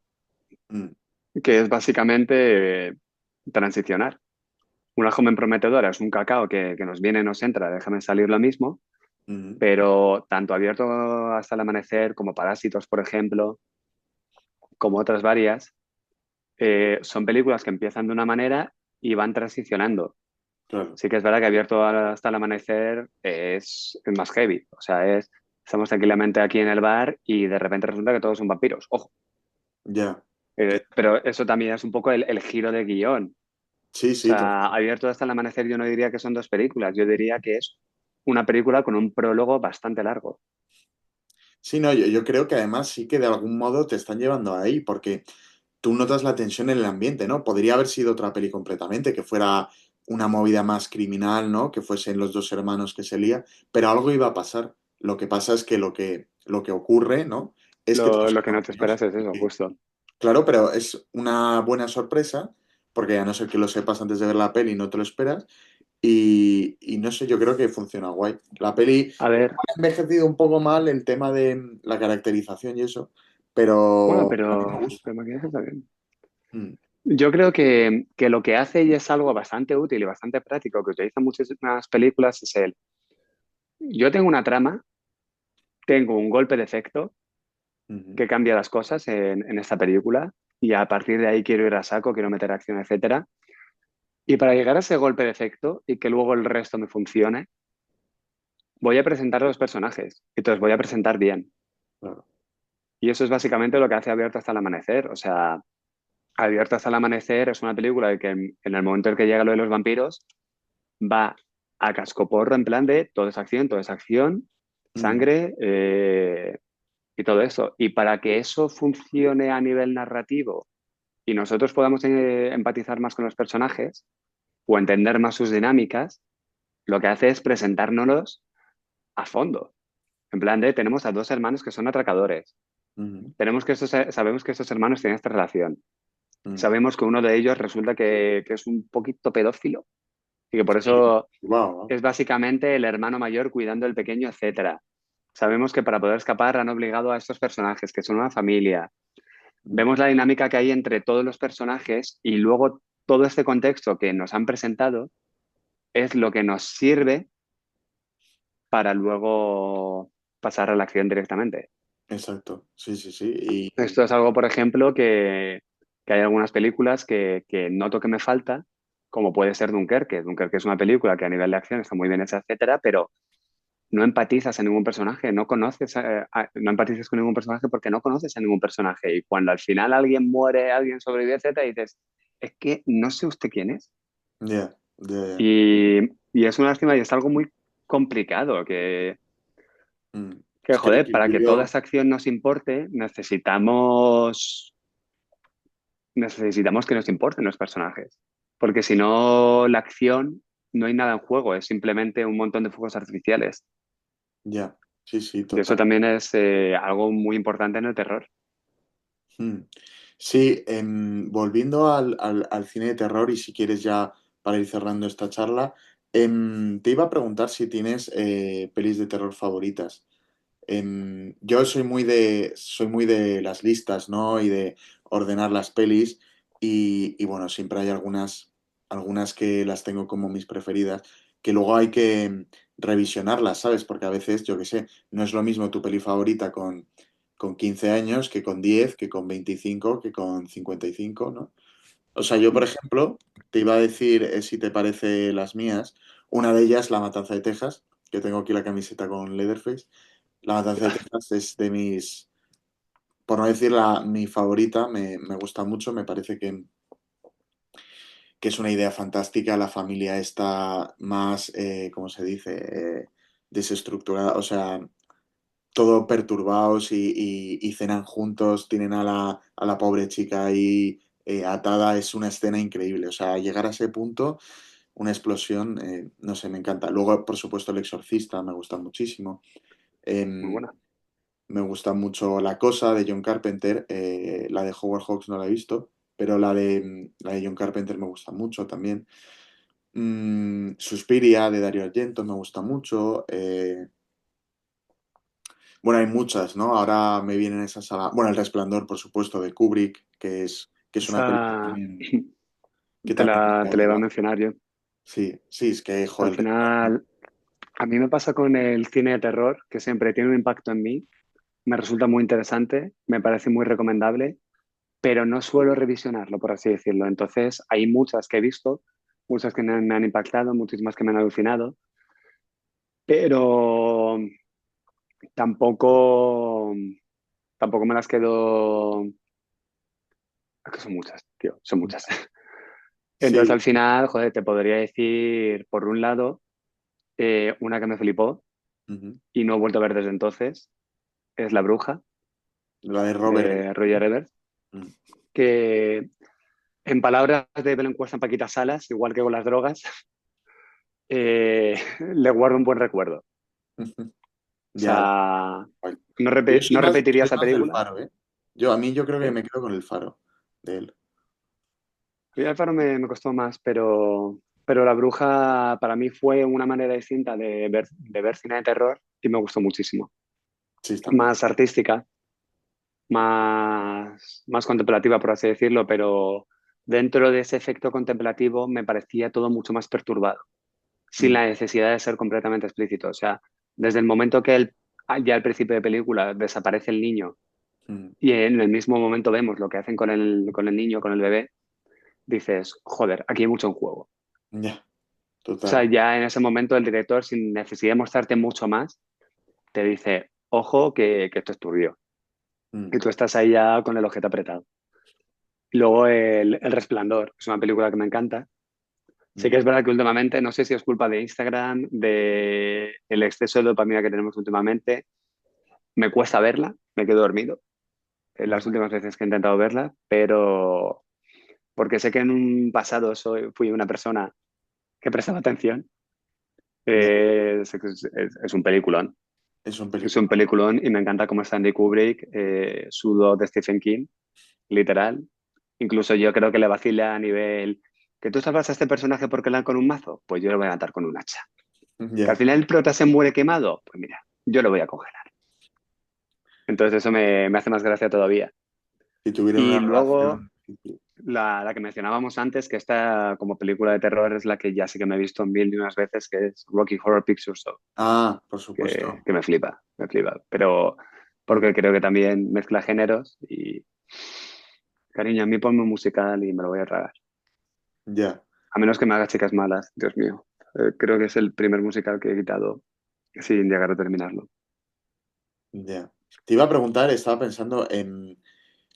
Mm, que es básicamente transicionar. Una joven prometedora es un cacao que nos viene, nos entra, déjame salir lo mismo, mm, pero tanto Abierto hasta el amanecer como Parásitos, por ejemplo, como otras varias, son películas que empiezan de una manera y van transicionando. claro, Sí que es verdad que Abierto hasta el amanecer es más heavy, o sea, estamos tranquilamente aquí en el bar y de repente resulta que todos son vampiros. Ojo. ya. Pero eso también es un poco el giro de guión. Sí, O sí, sea, Abierto hasta el amanecer yo no diría que son dos películas, yo diría que es una película con un prólogo bastante largo. sí, no, yo creo que además sí que de algún modo te están llevando ahí, porque tú notas la tensión en el ambiente, ¿no? Podría haber sido otra peli completamente, que fuera una movida más criminal, ¿no? Que fuesen los dos hermanos que se lía, pero algo iba a pasar. Lo que pasa es que lo que ocurre, ¿no? Es que todos Lo son que no te vampiros. esperas es eso, justo. Claro, pero es una buena sorpresa, porque a no ser que lo sepas antes de ver la peli, no te lo esperas. Y no sé, yo creo que funciona guay. La peli A ver, ha envejecido un poco mal el tema de la caracterización y eso, bueno, pero a mí me gusta. pero maquillaje está bien. Mm, Yo creo que lo que hace y es algo bastante útil y bastante práctico que utilizan muchísimas películas es yo tengo una trama, tengo un golpe de efecto ujú, que cambia las cosas en esta película y a partir de ahí quiero ir a saco, quiero meter acción, etcétera. Y para llegar a ese golpe de efecto y que luego el resto me funcione, voy a presentar a los personajes. Entonces voy a presentar bien. claro. Y eso es básicamente lo que hace Abierto hasta el amanecer. O sea, Abierto hasta el amanecer es una película de que en el momento en que llega lo de los vampiros, va a cascoporro en plan de todo es acción, Ujú, sangre y todo eso. Y para que eso funcione a nivel narrativo y nosotros podamos empatizar más con los personajes o entender más sus dinámicas, lo que hace es presentárnoslos a fondo. En plan de, tenemos a dos hermanos que son atracadores. ujú, Sabemos que estos hermanos tienen esta relación. ujú. Sabemos que uno de ellos resulta que es un poquito pedófilo y que por Sí, eso wow, es básicamente el hermano mayor cuidando del pequeño, etcétera. Sabemos que para poder escapar han obligado a estos personajes, que son una familia. wow. Vemos la dinámica que hay entre todos los personajes y luego todo este contexto que nos han presentado es lo que nos sirve para luego pasar a la acción directamente. Exacto. Sí, sí, sí. Esto es algo, por ejemplo, que que hay algunas películas que noto que me falta, como puede ser Dunkerque. Dunkerque es una película que a nivel de acción está muy bien hecha, etcétera, pero no empatizas en ningún personaje, no conoces, no empatizas con ningún personaje porque no conoces a ningún personaje. Y cuando al final alguien muere, alguien sobrevive, etcétera, dices, es que no sé usted quién es. Ya, ya, ya. Y, y es una lástima y es algo muy complicado Mm. que, Es que el joder, para que toda equilibrio, esta acción nos importe, necesitamos que nos importen los personajes. Porque si no, la acción no hay nada en juego, es simplemente un montón de fuegos artificiales. ya, sí, sí, Y eso total. también es algo muy importante en el terror. Mm. Sí, volviendo al cine de terror y si quieres ya para ir cerrando esta charla, te iba a preguntar si tienes pelis de terror favoritas. Yo soy muy de las listas, ¿no? Y de ordenar las pelis y bueno, siempre hay algunas que las tengo como mis preferidas, que luego hay que revisionarlas, ¿sabes? Porque a veces, yo qué sé, no es lo mismo tu peli favorita con 15 años que con 10 que con 25 que con 55, ¿no? O sea, yo, por ejemplo, te iba a decir, si te parece las mías, una de ellas, La Matanza de Texas, que tengo aquí la camiseta con Leatherface. La Matanza de Texas es de mis, por no decir mi favorita, me gusta mucho, me parece que es una idea fantástica, la familia está más, ¿cómo se dice? Desestructurada, o sea, todo perturbados y cenan juntos, tienen a la pobre chica ahí atada, es una escena increíble, o sea, llegar a ese punto, una explosión, no sé, me encanta. Luego, por supuesto, El Exorcista me gusta muchísimo. Muy Em, buena. Me gusta mucho La Cosa de John Carpenter, la de Howard Hawks no la he visto, pero la de John Carpenter me gusta mucho también. Suspiria de Dario Argento me gusta mucho. Bueno, hay muchas, ¿no? Ahora me vienen esas a la... Bueno, El Resplandor, por supuesto, de Kubrick, que es una película Esa que también es te la iba a buena. mencionar yo. Sí, sí, es que, Al joder, El Resplandor. final, a mí me pasa con el cine de terror, que siempre tiene un impacto en mí, me resulta muy interesante, me parece muy recomendable, pero no suelo revisionarlo, por así decirlo. Entonces, hay muchas que he visto, muchas que me han impactado, muchísimas que me han alucinado, pero tampoco, tampoco me las quedo... Es que son muchas, tío, son muchas. Entonces, Sí. al final, joder, te podría decir, por un lado, una que me flipó Ujú. y no he vuelto a ver desde entonces, es La Bruja, La de Robert de Eggers, Roger ¿no? Ebert, Mm. que en palabras de Belén Cuesta Paquita Salas, igual que con las drogas, le guardo un buen recuerdo. O Ya, ya. sea, Guay. no, Yo no repetiría soy esa más del película. Faro, ¿eh? Yo creo que ¿Eh? me quedo con el Faro de él. A mí Alfaro me costó más, pero La Bruja para mí fue una manera distinta de ver cine de terror y me gustó muchísimo. Sí, está muy bien. Más artística, más contemplativa, por así decirlo, pero dentro de ese efecto contemplativo me parecía todo mucho más perturbado, sin Mm, la necesidad de ser completamente explícito. O sea, desde el momento que ya al principio de película desaparece el niño mm. y en el mismo momento vemos lo que hacen con el niño, con el bebé, dices, joder, aquí hay mucho en juego. Ya, O sea, total. ya en ese momento el director, sin necesidad de mostrarte mucho más, te dice, ojo, que esto es turbio. Mm, Y tú estás ahí ya con el ojete apretado. Luego El Resplandor, es una película que me encanta. Sí que mm. es verdad que últimamente, no sé si es culpa de Instagram, de el exceso de dopamina que tenemos últimamente, me cuesta verla, me quedo dormido en las Ya. últimas veces que he intentado verla, pero porque sé que en un pasado fui una persona que prestaba atención. Ya. Es un peliculón. Es un Es un película. peliculón y me encanta cómo Stanley Kubrick sudó de Stephen King, literal. Incluso yo creo que le vacila a nivel que tú salvas a este personaje porque le dan con un mazo, pues yo lo voy a matar con un hacha. Que al Ya. final el prota se muere quemado, pues mira, yo lo voy a congelar. Entonces eso me hace más gracia todavía. Si tuvieran Y una luego relación. Sí, sí. la que mencionábamos antes, que esta como película de terror es la que ya sí que me he visto mil y unas veces, que es Rocky Horror Picture Show, Ah, por supuesto. que me flipa. Pero Mm. porque creo que también mezcla géneros y cariño, a mí ponme un musical y me lo voy a tragar. Ya, A menos que me haga Chicas Malas, Dios mío. Creo que es el primer musical que he quitado sin llegar a terminarlo. ya. Te iba a preguntar, estaba pensando en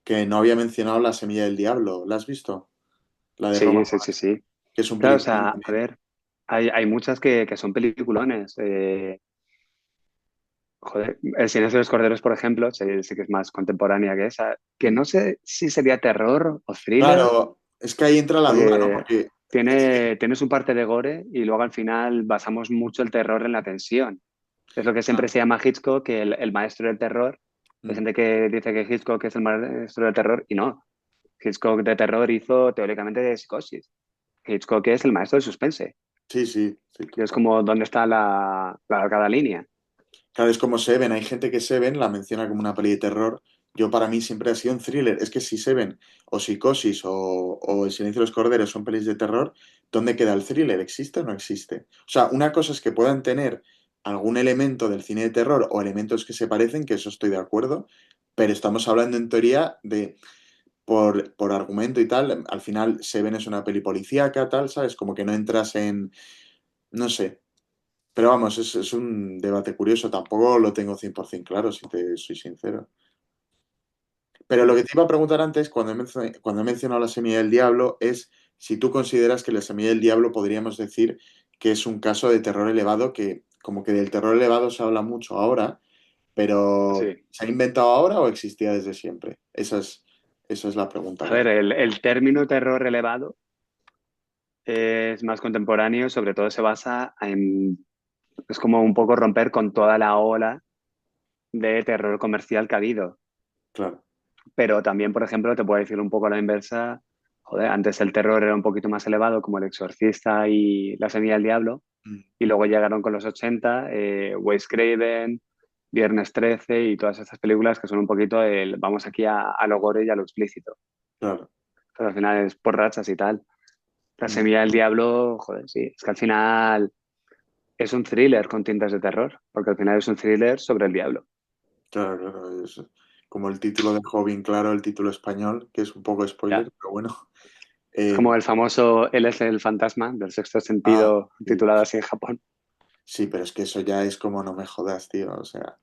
que no había mencionado La Semilla del Diablo. ¿La has visto? La de Roman Sí, sí, sí, Polanski, sí. que es un Claro, o peliculón sea, a también. ver, hay muchas que son peliculones. Joder, El silencio de los corderos, por ejemplo, sí que es más contemporánea que esa, que Mm. no sé si sería terror o thriller, Claro, es que ahí entra la duda, ¿no? porque Porque tiene su parte de gore y luego al final basamos mucho el terror en la tensión. Es lo que siempre claro, se llama Hitchcock, el maestro del terror. Hay mm, gente que dice que Hitchcock es el maestro del terror y no. Hitchcock de terror hizo teóricamente de Psicosis. Hitchcock es el maestro del suspense. sí, sí, sí, Y es total. como dónde está cada línea. Claro, es como Seven, hay gente que Seven la menciona como una peli de terror. Yo para mí siempre ha sido un thriller. Es que si Seven o Psicosis o El silencio de los corderos son pelis de terror, ¿dónde queda el thriller? ¿Existe o no existe? O sea, una cosa es que puedan tener algún elemento del cine de terror o elementos que se parecen, que eso estoy de acuerdo, pero estamos hablando en teoría de, por argumento y tal, al final Seven es una peli policíaca, tal, ¿sabes? Como que no entras en, no sé, pero vamos, es un debate curioso. Tampoco lo tengo 100% claro, si te soy sincero. Pero lo que te iba a preguntar antes, cuando he mencionado la semilla del diablo, es si tú consideras que la semilla del diablo podríamos decir que es un caso de terror elevado, que como que del terror elevado se habla mucho ahora, pero Sí. ¿se ha inventado ahora o existía desde siempre? Esa es la pregunta A ver, clara. el término terror elevado es más contemporáneo, sobre todo se basa en, es como un poco romper con toda la ola de terror comercial que ha habido. Claro. Pero también, por ejemplo, te puedo decir un poco a la inversa, joder, antes el terror era un poquito más elevado, como El Exorcista y La Semilla del Diablo, Mm, y luego llegaron con los 80, Wes Craven, Viernes 13 y todas estas películas que son un poquito el, vamos aquí a lo gore y a lo explícito. claro. Pero al final es por rachas y tal. La Mm, Semilla del Diablo, joder, sí, es que al final es un thriller con tintas de terror, porque al final es un thriller sobre el diablo. claro, claro. Es como el título dejó bien claro, el título español, que es un poco spoiler, Ya. pero bueno. Es Eh, como el famoso Él es el fantasma del sexto ah, sentido, sí. titulado así en Japón. Sí, pero es que eso ya es como no me jodas, tío. O sea,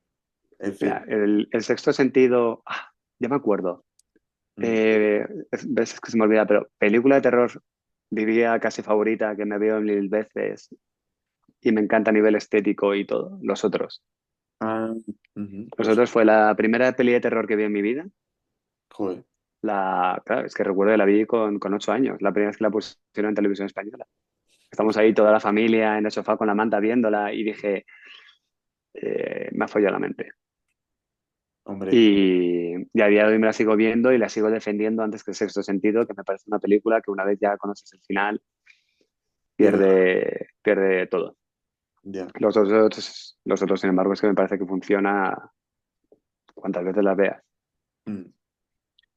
en Mira, fin. el sexto sentido, ya me acuerdo. Mm. Ves, es que se me olvida, pero película de terror, diría casi favorita, que me veo mil veces y me encanta a nivel estético y todo, Los Otros. Ah, ujú, Los pues, Otros fue la primera peli de terror que vi en mi vida. joder. Claro, es que recuerdo que la vi con 8 años, la primera vez que la pusieron en televisión española. Estamos ahí toda la familia en el sofá con la manta viéndola y dije, me ha follado la mente. Hombre, Y a día de hoy me la sigo viendo y la sigo defendiendo antes que Sexto Sentido, que me parece una película que una vez ya conoces el final, pierde la... pierde todo. Ya. Los otros, sin embargo, es que me parece que funciona cuantas veces las veas. Mm.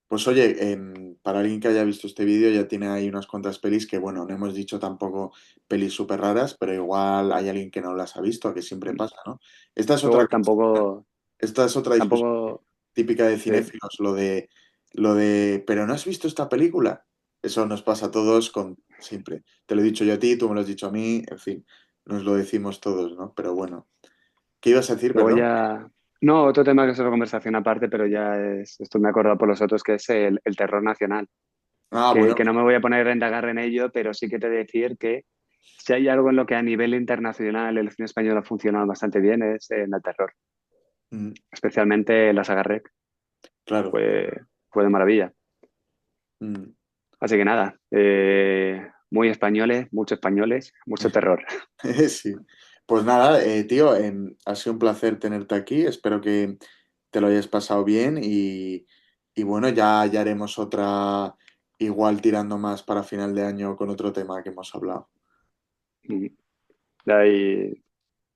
Pues oye, para alguien que haya visto este vídeo ya tiene ahí unas cuantas pelis que, bueno, no hemos dicho tampoco pelis súper raras, pero igual hay alguien que no las ha visto, que siempre pasa, ¿no? Esta es otra Luego cosa, tampoco, esta es otra discusión tampoco, típica de sí. cinéfilos, ¿pero no has visto esta película? Eso nos pasa a todos con siempre. Te lo he dicho yo a ti, tú me lo has dicho a mí, en fin, nos lo decimos todos, ¿no? Pero bueno, ¿qué ibas a decir, Luego perdón? ya, no, otro tema que es otra conversación aparte, pero ya es, esto me he acordado por los otros, que es el terror nacional. Ah, Que, bueno, que no me voy a poner a indagar en ello, pero sí que te voy a decir que si hay algo en lo que a nivel internacional el cine español ha funcionado bastante bien es en el terror, mm, especialmente la saga REC, claro. fue de maravilla. Mm. Así que nada, muy españoles, mucho terror. Sí. Pues nada, tío, ha sido un placer tenerte aquí. Espero que te lo hayas pasado bien y bueno, ya haremos otra igual tirando más para final de año con otro tema que hemos hablado. Y de ahí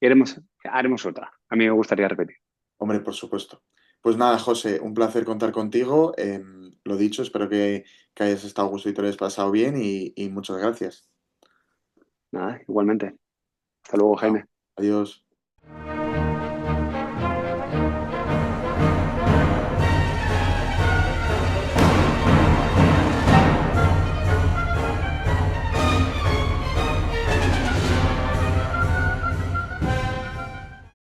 haremos otra. A mí me gustaría repetir. Hombre, por supuesto. Pues nada, José, un placer contar contigo. Lo dicho, espero que hayas estado a gusto y te lo hayas pasado bien y muchas gracias. Nada, igualmente. Hasta luego, Chao. Jaime. Adiós.